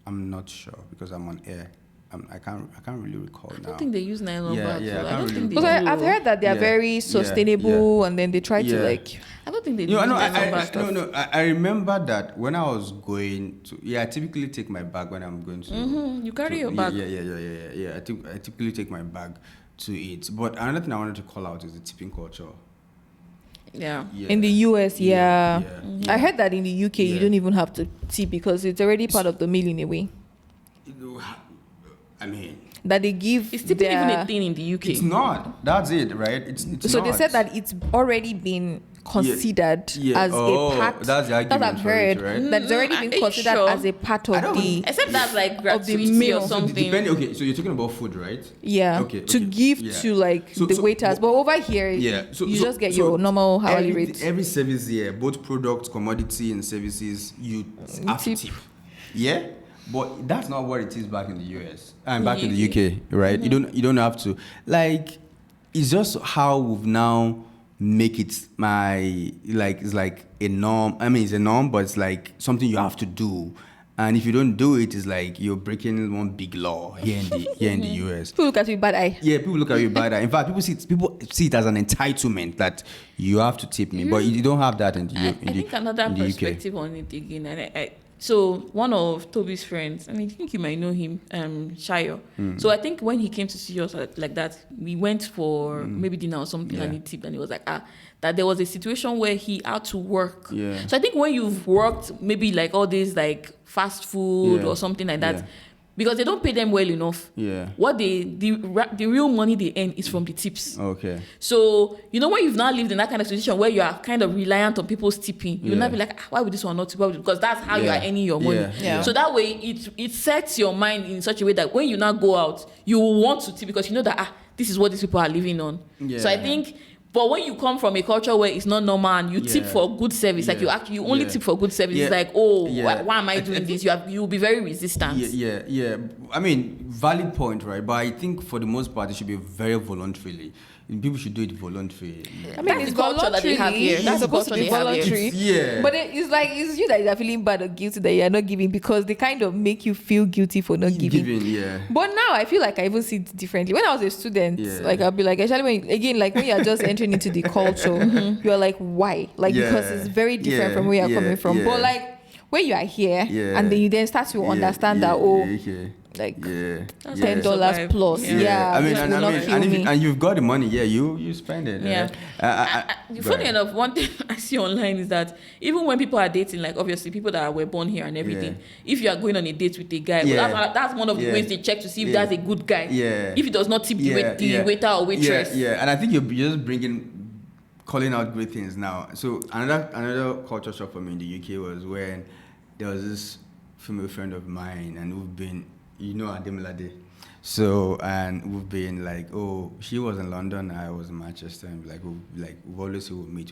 Speaker 2: I'm not sure because I'm on air. I can't really recall now.
Speaker 3: I don't think they use nylon bags.
Speaker 2: Yeah,
Speaker 3: I don't think they
Speaker 1: because I've heard that they are very sustainable and then they try to like.
Speaker 3: I don't think they use nylon bags.
Speaker 2: I remember that when I was going to. I typically take my bag when I'm going to.
Speaker 3: You carry your bag.
Speaker 2: Yeah. I typically take my bag to it. But another thing I wanted to call out is the tipping culture.
Speaker 3: Yeah.
Speaker 1: In the US, I heard that in the UK you don't even have to tip because it's already part of the meal in a way.
Speaker 2: I mean,
Speaker 1: that they give.
Speaker 3: It's still even a thing in the UK.
Speaker 2: It's not. That's it, right? It's
Speaker 1: so
Speaker 2: not.
Speaker 1: They said that it's already been considered as a part.
Speaker 2: That's the argument.
Speaker 1: That I've heard.
Speaker 2: Right?
Speaker 1: That it's already been considered as a part of the.
Speaker 3: Except that's like gratuity
Speaker 1: meal
Speaker 3: or something.
Speaker 2: So you're talking about food, right?
Speaker 1: Yeah. Okay. To give to like the waiters, but over here, you just get your normal hourly rate.
Speaker 2: Every service here, both products, commodity, and services, you have to tip. Yeah. But that's not what it is back in the US and back in the UK, right? Mm-hmm. You don't have to. Like, it's just how we've now make it it's like a norm. I mean, it's a norm, but it's like something you have to do. And if you don't do it, it's like you're breaking one big law here in the US.
Speaker 1: People look at you with bad eye.
Speaker 2: Yeah, people look at you with bad eye. In fact, people see it as an entitlement that you have to tip me, but you don't have that in the UK.
Speaker 3: I think another perspective on it again, and so one of Toby's friends, and I think you might know him, Shayo. So I think when he came to see us like that, we went for maybe dinner or something, and he tipped, and he was like, that there was a situation where he had to work. Yeah. So I think when you've worked maybe like all these like fast food or something like that, because they don't pay them well enough.
Speaker 2: Yeah.
Speaker 3: What the real money they earn is from the tips.
Speaker 2: Okay.
Speaker 3: So, when you've now lived in that kind of situation where you are kind of reliant on people's tipping, you'll not be like, why would this one not tip? Because that's how you are earning your money.
Speaker 1: Yeah.
Speaker 3: So that way, it sets your mind in such a way that when you now go out, you will want to tip because you know that, this is what these people are living on. Yeah. So I think, but when you come from a culture where it's not normal and you tip for good service, like you only tip for good service, it's like, why am I doing this? You'll be very resistant.
Speaker 2: Yeah. I mean, valid point, right? But I think for the most part, it should be very voluntarily. People should do it voluntarily.
Speaker 1: I mean,
Speaker 3: That's
Speaker 1: it's
Speaker 3: the culture that they have here. That's
Speaker 1: supposed to be voluntary.
Speaker 2: Yeah.
Speaker 1: But it's like, it's you that are feeling bad or guilty that you're not giving because they kind of make you feel guilty for not giving.
Speaker 2: Yeah.
Speaker 1: But now I feel like I even see it differently. When I was a student, like I'll be like, actually, when you're just entering into the culture, you're like, why? Like, because it's very different from where you're coming from. But like, when you are here, and then you then start to understand that, like $10 plus.
Speaker 2: I mean, and you've got the money. Yeah, you spend it.
Speaker 3: Yeah. Funny enough, one thing I see online is that even when people are dating, like obviously people that were born here and everything, if you are going on a date with a guy, that's one of the ways they check to see if that's a good guy.
Speaker 2: Yeah.
Speaker 3: If he does not tip the waiter or waitress.
Speaker 2: Yeah. And I think you're just calling out great things now. So another culture shock for me in the UK was when there was this female friend of mine, and we've been, Ademilade. So, and we've been like, she was in London, I was in Manchester, and we always say we'll meet.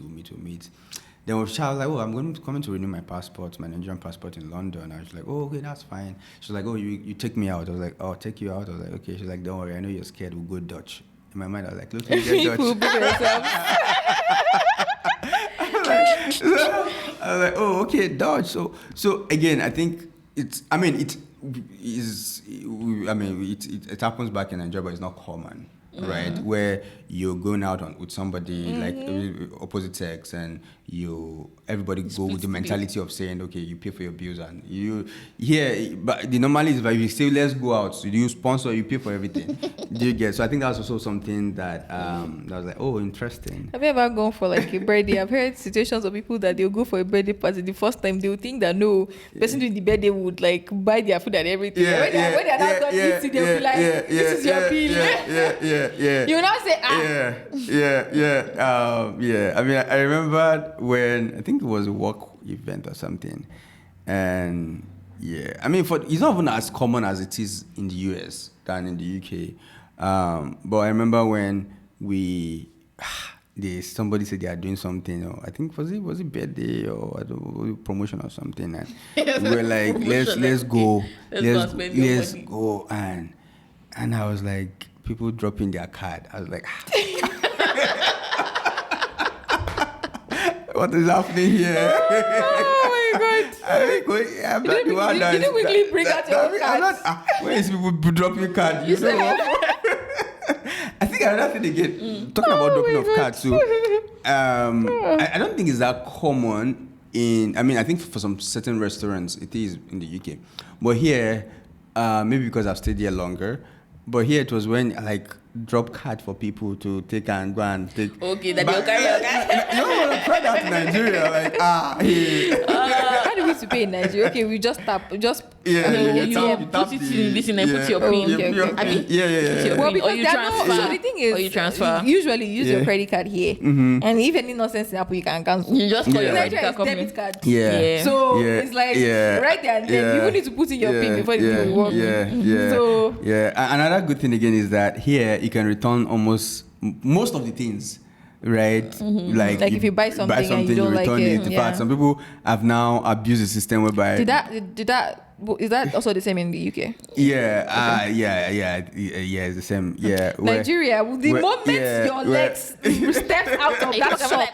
Speaker 2: Then she was like, I'm coming to renew my passport, my Nigerian passport in London. I was like, okay, that's fine. She's like, you take me out. I was like, I'll take you out. I was like, okay. She's like, don't worry, I know you're scared, we'll go Dutch. In my mind, I was like, look, you get Dutch. I was like, okay, Dutch. So again, I think it happens back in Nigeria, but it's not common, right? Where you're going out with somebody like opposite sex, and everybody go with the mentality of saying, okay, you pay for your bills, and but the normally is like, you say, let's go out, so you sponsor, you pay for everything. Do you get? So I think that's also something that that was like, interesting.
Speaker 1: Have you ever gone for like a birthday? I've heard situations of people that they'll go for a birthday party. The first time they'll think that the person doing the birthday would like buy their food and everything. When they're not done eating, they'll be like, this is your bill. You will not say,
Speaker 2: I mean, I remember when I think it was a work event or something, and I mean, it's not even as common as it is in the US than in the UK. But I remember when somebody said they are doing something, or I think was it birthday or promotion or something, and we were like, let's go, let's go, and I was like, people dropping their card. I was like, what is happening here?
Speaker 1: Oh my God!
Speaker 2: I'm not the one that.
Speaker 1: You didn't quickly bring out your cards.
Speaker 2: Where is people dropping cards? You know. I think another thing again, talking about dropping of cards too. I don't think it's that common I think for some certain restaurants it is in the UK, but here, maybe because I've stayed here longer. But here it was when I like drop card for people to take and go and take.
Speaker 3: Okay, that you'll carry your card.
Speaker 2: You don't want to try that in Nigeria, like
Speaker 1: How do we used to pay in Nigeria? Okay, we just tap,
Speaker 3: you put it in this and then put your pin.
Speaker 1: Well, because
Speaker 3: or you transfer.
Speaker 1: So the thing is,
Speaker 3: or you transfer.
Speaker 1: Usually use your credit card here, and if any nonsense happen, you can cancel.
Speaker 3: You just call your
Speaker 1: Nigeria
Speaker 3: credit
Speaker 1: is
Speaker 3: card
Speaker 1: debit card.
Speaker 2: So
Speaker 1: it's like right there and then. You will need to put in your pin before the thing will work. So
Speaker 2: another good thing again is that here you can return almost most of the things. Right, like
Speaker 1: if you buy something and you don't like it.
Speaker 2: In fact, some people have now abused the system whereby.
Speaker 1: Is that also the same in the UK?
Speaker 2: Yeah, it's the same. Yeah,
Speaker 1: Nigeria. The moment your legs step out of that shop,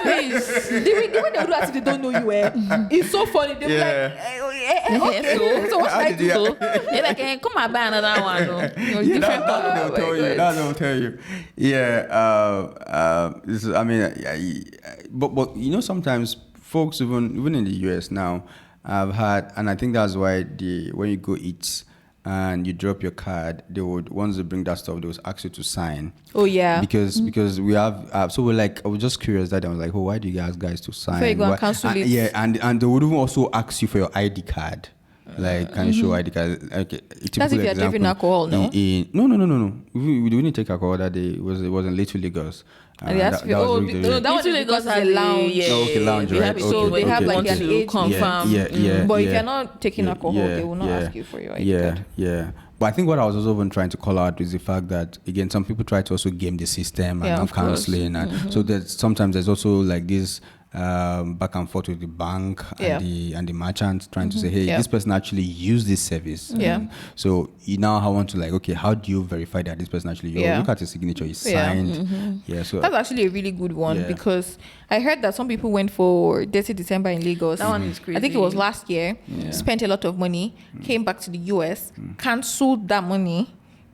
Speaker 1: please. The way they do that, they don't know you. It's so funny. They'll be like, okay, so what should I do?
Speaker 3: They're like, come and buy another one.
Speaker 2: That's what they'll tell you. Yeah. But you know, sometimes folks even in the US now. I've had, and I think that's why when you go eat and you drop your card, they would, once they bring that stuff, they would ask you to sign.
Speaker 1: Oh yeah.
Speaker 2: Because we have, so we're like, I was just curious that I was like, why do you ask guys to sign?
Speaker 1: Before you go and cancel it.
Speaker 2: Yeah, and they would even also ask you for your ID card. Like, can you show ID card? Okay,
Speaker 1: That's if you're driving alcohol, no?
Speaker 2: No. We didn't take alcohol that day. It was in Little Lagos.
Speaker 1: And they asked that was because it's a lounge.
Speaker 2: Lounge, right?
Speaker 1: So they have like an age
Speaker 3: confirm.
Speaker 1: But if you're not taking alcohol, they will not ask you for your ID card.
Speaker 2: Yeah. But I think what I was also even trying to call out is the fact that, again, some people try to also game the system and not counseling. And so sometimes there's also like this back and forth with the bank and the merchant trying to say, hey, this person actually used this service. So you now want to like, okay, how do you verify that this person actually look at his signature, is signed. So
Speaker 1: that's actually a really good one because I heard that some people went for Dirty December in Lagos.
Speaker 3: That one is crazy.
Speaker 1: I think it was last year. Spent a lot of money, came back to the US, cancelled that money,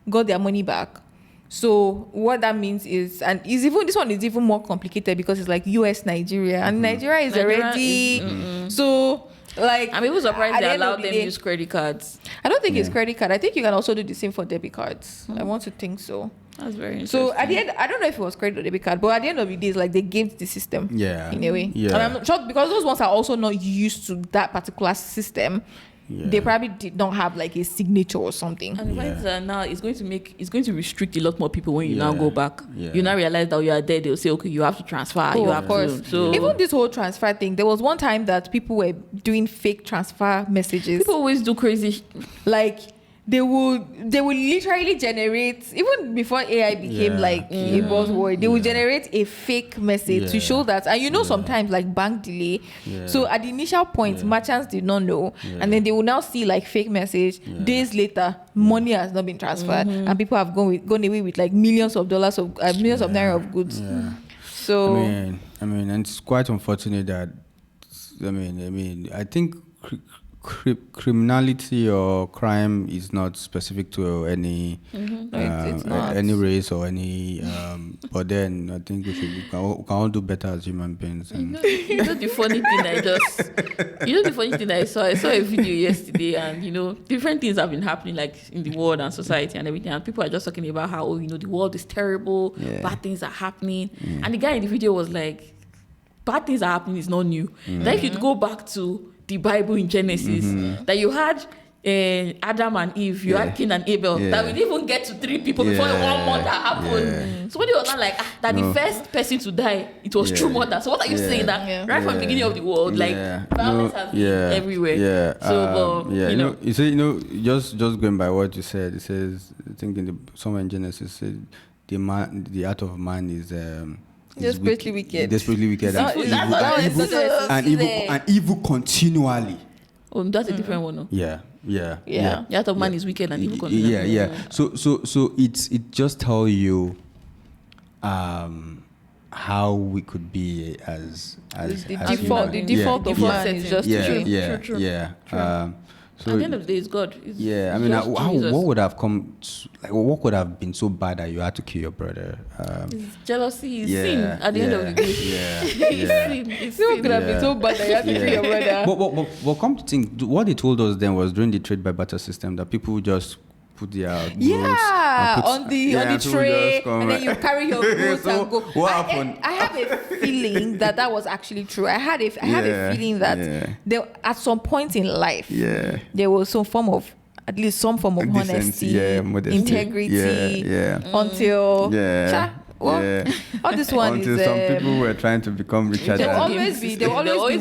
Speaker 1: got their money back. So what that means is, and is even this one is even more complicated because it's like US Nigeria, and Nigeria is already so like.
Speaker 3: I'm even surprised they allowed them to use credit cards.
Speaker 1: I don't think it's credit card. I think you can also do the same for debit cards. I want to think so.
Speaker 3: That's very interesting.
Speaker 1: So at the end, I don't know if it was credit or debit card, but at the end of the day, it's like they gamed the system. In a way. And I'm not sure because those ones are also not used to that particular system. They probably did not have like a signature or something.
Speaker 3: And the point is now it's going to restrict a lot more people when you now go back. You now realize that you are there. They'll say, okay, you have to transfer.
Speaker 1: Of course. So even this whole transfer thing, there was one time that people were doing fake transfer messages.
Speaker 3: People always do crazy.
Speaker 1: Like they would literally generate, even before AI became like a buzzword, they would generate a fake message to show that, and sometimes like bank delay. So at the initial point, merchants did not know, and then they will now see like fake message. Days later, money has not been transferred, and people have gone away with like millions of dollars of millions of naira of goods. So
Speaker 2: I mean, and it's quite unfortunate that I think criminality or crime is not specific to any
Speaker 1: it's not.
Speaker 2: any race or any but then I think we can all do better as human beings. And
Speaker 3: the funny thing I saw a video yesterday, and different things have been happening like in the world and society and everything, and people are just talking about how the world is terrible, bad things are happening, and the guy in the video was like, bad things are happening is not new. That if you go back to the Bible in Genesis, that you had Adam and Eve, you had Cain and Abel, that we didn't even get to 3 people before one murder happened. Somebody was not like, that the first person to die, it was true murder. So what are you saying that right from the beginning of the world, like violence has been everywhere?
Speaker 2: You say, just going by what you said, it says, I think somewhere in Genesis, it said the art of man is
Speaker 1: desperately wicked.
Speaker 2: And evil continually.
Speaker 3: Oh, that's a different one. No?
Speaker 2: Yeah.
Speaker 3: The art of man is wicked and evil continually.
Speaker 2: So it just tell you how we could be as
Speaker 1: the default of man is just
Speaker 2: true. So
Speaker 3: at the end of the day, it's God.
Speaker 2: What would have what could have been so bad that you had to kill your brother?
Speaker 3: It's jealousy, it's sin. At the end of the day, it's sin.
Speaker 1: What could have been so bad that you had to kill your brother?
Speaker 2: But come to think, what they told us then was during the trade by barter system that people just put their goods
Speaker 1: on the tray, and then you carry your goods and go.
Speaker 2: What happened?
Speaker 1: I have a feeling that was actually true. I had a feeling that there, at some point in life, there was some form of honesty, integrity, until all this one
Speaker 2: until
Speaker 1: is
Speaker 2: some people were trying to become richer.
Speaker 1: There will always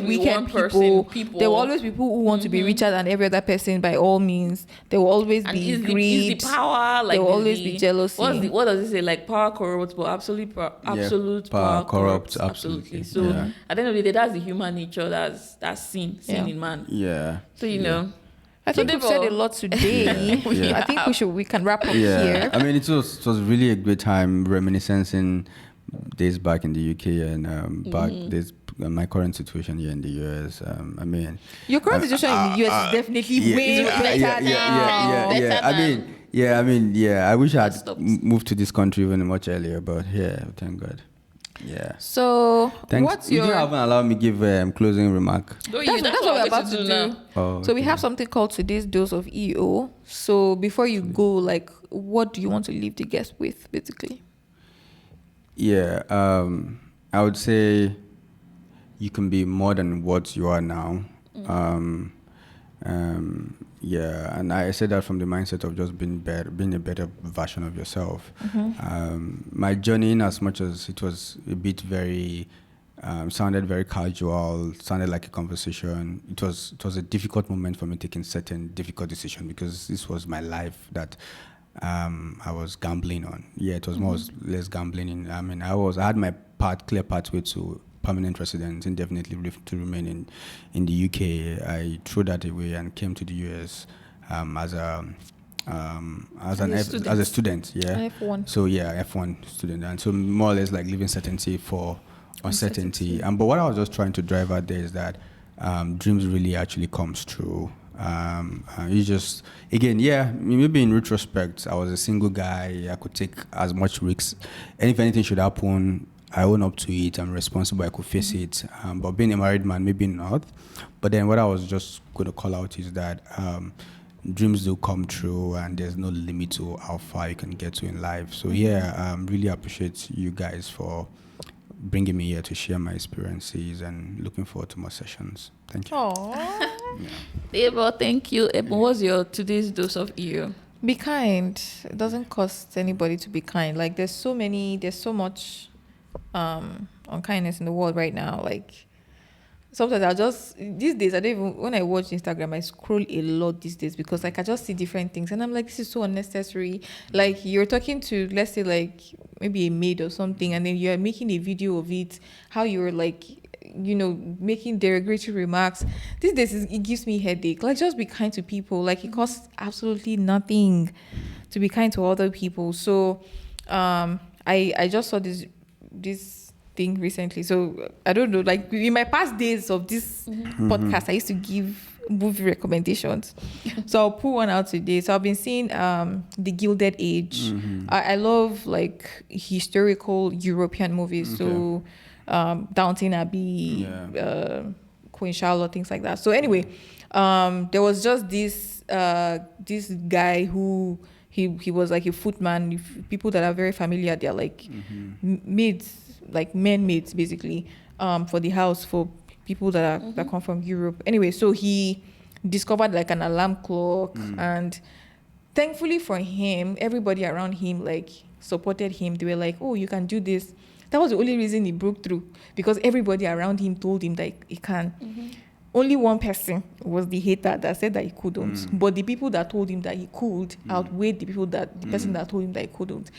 Speaker 1: be wicked people. There will always be people who want to be richer than every other person. By all means, there will always be greed.
Speaker 3: Is the power, like
Speaker 1: there will always be jealousy.
Speaker 3: What does it say? Like power corrupts, but absolute power corrupts. Absolutely. So at the end of the day, that's the human nature. That's sin in man.
Speaker 2: Yeah.
Speaker 3: So
Speaker 1: I think we've said a lot today. I think we can wrap up here.
Speaker 2: I mean, it was really a great time reminiscing days back in the UK and back this my current situation here in the US. I mean,
Speaker 1: your current situation in the US is definitely way better now.
Speaker 2: I wish I had moved to this country even much earlier, but thank God. Yeah.
Speaker 1: So,
Speaker 2: thanks. You haven't allowed me give closing remark.
Speaker 1: That's what we're about to do.
Speaker 2: Oh,
Speaker 1: so we have something called today's dose of EO. So before you go, like, what do you want to leave the guest with, basically?
Speaker 2: Yeah, I would say you can be more than what you are now. Yeah, and I said that from the mindset of just being a better version of yourself. My journey, in as much as it was a bit very, sounded very casual, sounded like a conversation. It was a difficult moment for me taking certain difficult decision, because this was my life that I was gambling on. Yeah, it was more or less gambling in. I mean, I had my clear pathway to permanent residence, indefinitely live to remain in the UK. I threw that away and came to the US as a student. Yeah.
Speaker 1: F1.
Speaker 2: So yeah, F1 student, and so more or less like living certainty for uncertainty. But what I was just trying to drive at there is that dreams really actually comes true. You just, again, yeah, maybe in retrospect, I was a single guy. I could take as much risks, and if anything should happen, I own up to it. I'm responsible. I could face it. But being a married man, maybe not. But then what I was just going to call out is that dreams do come true, and there's no limit to how far you can get to in life. So yeah, really appreciate you guys for bringing me here to share my experiences, and looking forward to more sessions. Thank you.
Speaker 1: Aww.
Speaker 3: Debo, thank you. Ebun, what's your today's dose of you?
Speaker 1: Be kind. It doesn't cost anybody to be kind. Like there's so much unkindness in the world right now. Like sometimes these days I don't even, when I watch Instagram, I scroll a lot these days, because like I just see different things and I'm like, this is so unnecessary. Like you're talking to, let's say like maybe a maid or something, and then you're making a video of it, how you're like, making derogatory remarks. These days it gives me headache. Like just be kind to people. Like it costs absolutely nothing to be kind to other people. So I just saw this thing recently. So I don't know, like in my past days of this podcast, I used to give movie recommendations. So I'll pull one out today. So I've been seeing The Gilded Age. I love like historical European movies. So Downton Abbey, Queen Charlotte, things like that. So anyway, there was just this guy who he was like a footman. People that are very familiar, they're like maids, like men maids basically, for the house for people that come from Europe. Anyway, so he discovered like an alarm clock, and thankfully for him, everybody around him like supported him. They were like, oh, you can do this. That was the only reason he broke through, because everybody around him told him that he can. Only one person was the hater that said that he couldn't. But the people that told him that he could outweighed the person that told him that he couldn't.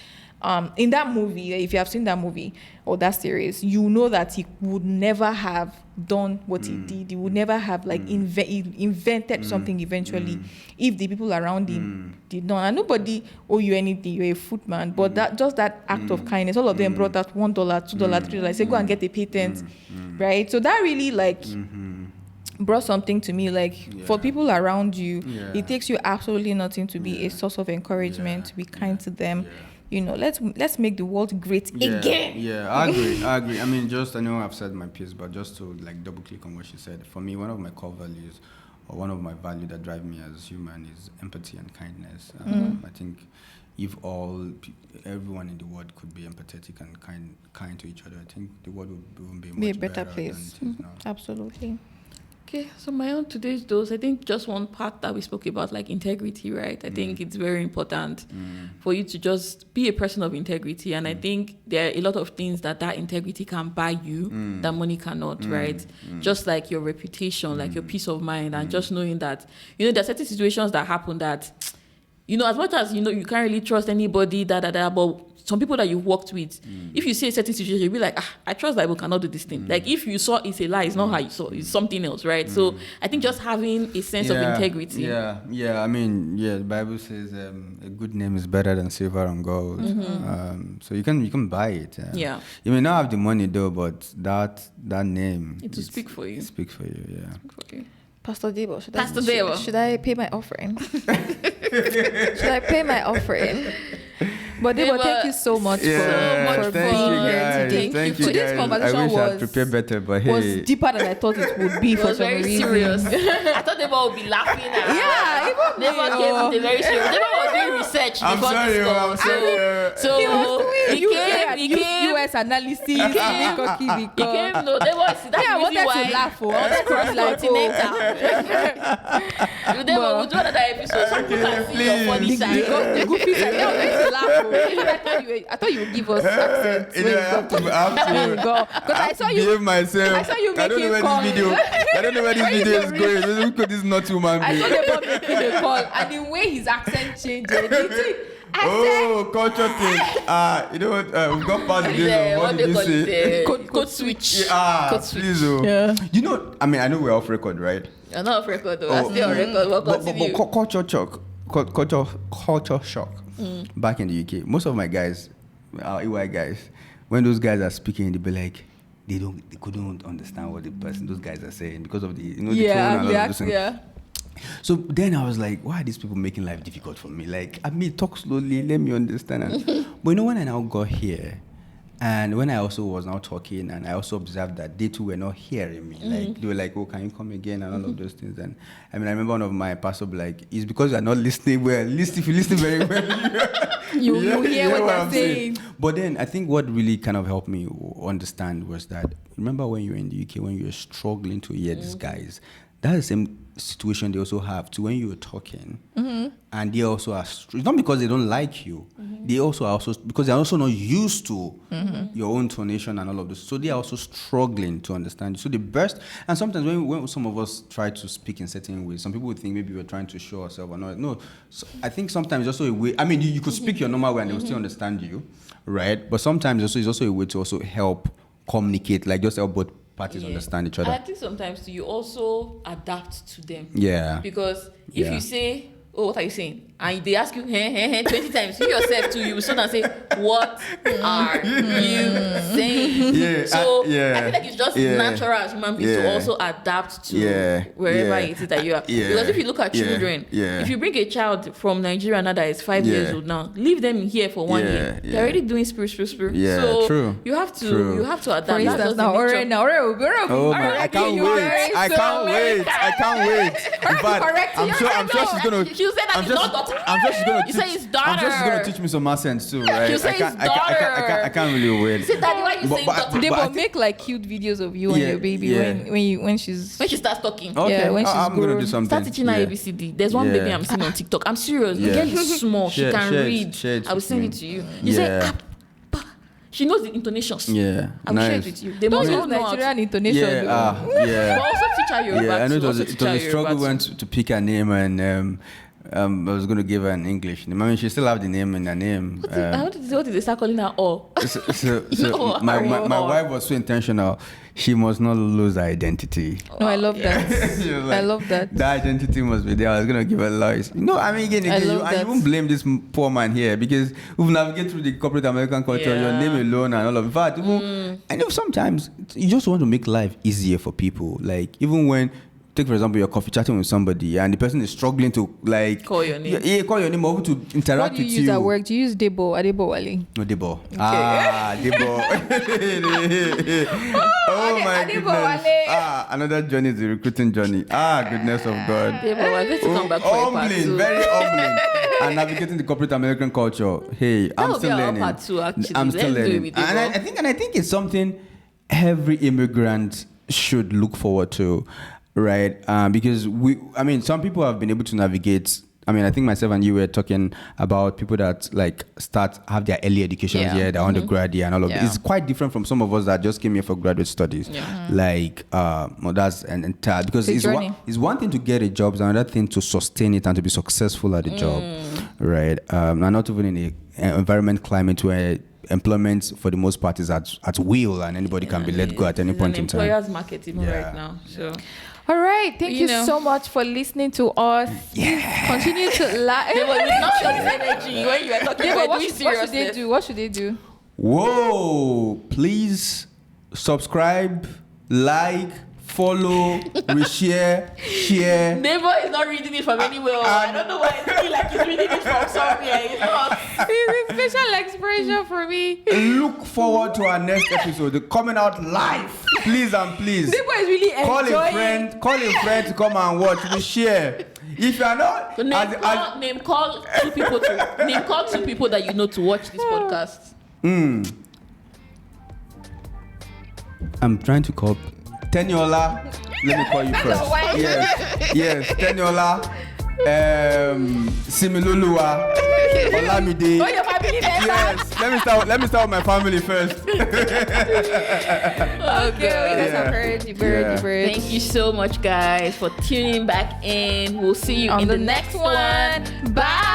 Speaker 1: In that movie, if you have seen that movie or that series, you know that he would never have done what he did. He would never have like invented something eventually if the people around him did not. And nobody owe you anything. You're a footman. But that act of kindness, all of them brought out $1, $2, $3. Say, go and get a patent, right? So that really like brought something to me. Like for people around you, it takes you absolutely nothing to be a source of encouragement, to be kind to them. Let's make the world great again.
Speaker 2: Yeah, I agree. I mean, I know I've said my piece, but just to like double click on what she said, for me, one of my core values, or one of my values that drive me as a human, is empathy and kindness. I think if everyone in the world could be empathetic and kind to each other, I think the world would be a better place. Than it is now.
Speaker 1: Absolutely.
Speaker 3: Okay, so my own today's dose, I think just one part that we spoke about, like integrity, right? I think it's very important for you to just be a person of integrity. And I think there are a lot of things that integrity can buy you that money cannot, right? Just like your reputation, like your peace of mind, and just knowing that, there are certain situations that happen that, as much as, you can't really trust anybody, but some people that you've worked with, if you see a certain situation, you'll be like, I trust that Bible cannot do this thing. Like if you saw it's a lie, it's not how you saw, it's something else, right? So I think just having a sense of integrity.
Speaker 2: Yeah. I mean, the Bible says a good name is better than silver and gold. So you can buy it. You may not have the money though, but that name,
Speaker 3: it will speak for you.
Speaker 2: Speak for you, yeah.
Speaker 3: Speak for you.
Speaker 1: Pastor Debo,
Speaker 3: Debo.
Speaker 1: Should I pay my offering? Should I pay my offering? But Debo, thank you so much for being here today.
Speaker 2: Thank you,
Speaker 1: so this conversation
Speaker 2: I prepared better, but
Speaker 1: was deeper than I thought it would be. For some
Speaker 3: very
Speaker 1: reason.
Speaker 3: Serious. I thought Debo would be laughing.
Speaker 1: Even
Speaker 3: Debo came with a very serious. Debo was doing research
Speaker 2: I'm
Speaker 3: before
Speaker 2: sorry,
Speaker 3: this call.
Speaker 2: I'm sorry.
Speaker 3: So he came.
Speaker 1: US analysis. He
Speaker 3: came. No, they was. That's
Speaker 1: I
Speaker 3: the reason
Speaker 1: wanted
Speaker 3: why.
Speaker 1: to laugh. I wanted to cross like
Speaker 3: Debo, we'll do another episode so people can see your funny side.
Speaker 1: the goofy side. Yeah, I wanted to laugh. I thought you would give us accents.
Speaker 2: You know, I have to.
Speaker 1: Because I saw you.
Speaker 2: Behave myself.
Speaker 1: I saw you
Speaker 2: I don't know
Speaker 1: making
Speaker 2: where this video. I don't know where this video is going. Look at this not human
Speaker 1: I
Speaker 2: being.
Speaker 1: saw the making a call, and the way his accent changed.
Speaker 2: Culture thing. You know what? We've got past this. What did you say?
Speaker 3: Code switch.
Speaker 2: Code switch. Please,
Speaker 1: Yeah.
Speaker 2: You know, I mean, I know we're off record, right?
Speaker 3: You're not off record though. I'm still on record. We'll continue.
Speaker 2: But culture shock. Back in the UK, most of my guys, our EY guys, when those guys are speaking, they be like, they couldn't understand what those guys are saying because of the tone and all of those things.
Speaker 1: Yeah.
Speaker 2: So then I was like, why are these people making life difficult for me? Like, I mean, talk slowly, let me understand. But you know, when I now got here, and when I also was now talking, and I also observed that they too were not hearing me. Like, they were like, oh, can you come again? And all of those things. And I mean, I remember one of my pastors like, it's because you're not listening well. If you listen very well,
Speaker 1: you hear what I'm saying.
Speaker 2: But then I think what really kind of helped me understand was that, remember when you were in the UK, when you were struggling to hear these guys, that's the same situation they also have to when you're talking, and they also are. It's not because they don't like you. They also are because they're also not used to your own tonation and all of this. So they are also struggling to understand you. So they burst. And sometimes when some of us try to speak in certain ways, some people would think maybe we're trying to show ourselves or not. No, so I think sometimes it's also a way. I mean, you could speak your normal way and they will still understand you, right? But sometimes it's also a way to also help communicate, like just help both parties understand each other.
Speaker 3: I think sometimes you also adapt to them.
Speaker 2: Yeah.
Speaker 3: Because if you say, oh, what are you saying? And they ask you, 20 times, you yourself too, you will start and say, what are you saying?
Speaker 2: Yeah.
Speaker 3: So I feel like it's just natural as human beings to also adapt to wherever it is that you are. Because if you look at children, if you bring a child from Nigeria now that is 5 years old now, leave them here for 1 year. They're already doing spirit.
Speaker 2: Yeah,
Speaker 3: so
Speaker 2: true.
Speaker 3: you have to adapt.
Speaker 1: For instance, now,
Speaker 2: oh my, I can't wait. I can't wait. In fact, I'm sure she's gonna.
Speaker 3: She'll say that it's not daughter.
Speaker 2: I'm sure she's gonna.
Speaker 3: You say it's daughter.
Speaker 2: I'm sure she's gonna teach me some accents too, right?
Speaker 3: She'll say it's daughter.
Speaker 2: I can't really wait.
Speaker 3: Say daddy, why you saying daughter?
Speaker 1: They will make like cute videos of you and your baby when she starts
Speaker 3: talking.
Speaker 2: Okay.
Speaker 1: Yeah, when she's
Speaker 2: I'm gonna do something.
Speaker 3: Start teaching her ABCD. There's one baby I'm seeing on TikTok. I'm serious. The girl is small. She can read. I will send it to you. You say she knows the intonations.
Speaker 2: Yeah,
Speaker 3: I will share it with you. They
Speaker 1: don't
Speaker 3: must
Speaker 1: use
Speaker 3: all know
Speaker 1: Nigerian intonation.
Speaker 3: But also teach her Yoruba.
Speaker 2: I know it was
Speaker 3: teach her
Speaker 2: a struggle when to pick her name, and I was going to give her an English name. I mean, she still have the name in her name.
Speaker 3: What did they start calling her?
Speaker 2: My wife was so intentional. She must not lose her identity.
Speaker 1: No, I love that.
Speaker 2: Like,
Speaker 1: I love that.
Speaker 2: The identity must be there. I was going to give her lies. No, I mean, again, you won't blame this poor man here because we've navigated through the corporate American culture, your name alone and all of that. I know sometimes you just want to make life easier for people. Like, even when, take for example, you're coffee chatting with somebody and the person is struggling to like
Speaker 3: call your name.
Speaker 2: Yeah, call your name or to interact with you.
Speaker 1: What do you use at work? Do you use Debo? Adebo Wale?
Speaker 2: No, Debo.
Speaker 1: Okay.
Speaker 2: Debo. My goodness. Another journey is the recruiting journey. Goodness of God.
Speaker 3: Debo, I get to come back for
Speaker 2: humbling, very humbling. And navigating the corporate American culture. Hey, I'm still learning.
Speaker 3: Part two, actually.
Speaker 2: I'm still learning. And I think it's something every immigrant should look forward to. Right, because some people have been able to navigate. I mean, I think myself and you were talking about people that like have their early education here, their undergrad here, and all of it. It's quite different from some of us that just came here for graduate studies. Like, that's an entire because it's one thing to get a job, it's another thing to sustain it and to be successful at the job, right? And not even in an environment climate where employment for the most part is at will and anybody can be let go at any point in time.
Speaker 3: Employer's market even right now. So.
Speaker 1: All right, thank you so much for listening to us.
Speaker 2: Yeah.
Speaker 1: Continue to like.
Speaker 3: They were not sure this energy when you were talking about doing seriousness.
Speaker 1: What should they do?
Speaker 2: Whoa! Please subscribe, like, follow, share.
Speaker 3: Debo is not reading it from anywhere. I don't know why I feel like he's reading it from somewhere. It's not.
Speaker 1: It's a special expression for me.
Speaker 2: Look forward to our next episode. Coming out live. Please and please.
Speaker 1: Debo is really enjoying.
Speaker 2: Call a friend to come and watch. We share. If you are not,
Speaker 3: So name call two people that you know to watch this podcast.
Speaker 2: I'm trying to call Teniola. Let me call you first. Yes, Teniola. Similulua. Olamide.
Speaker 1: Oh, your family there.
Speaker 2: Yes. Let me start with my family first.
Speaker 1: Okay, you guys have heard the bird.
Speaker 3: Thank you so much, guys, for tuning back in. We'll see you in the next one. Bye.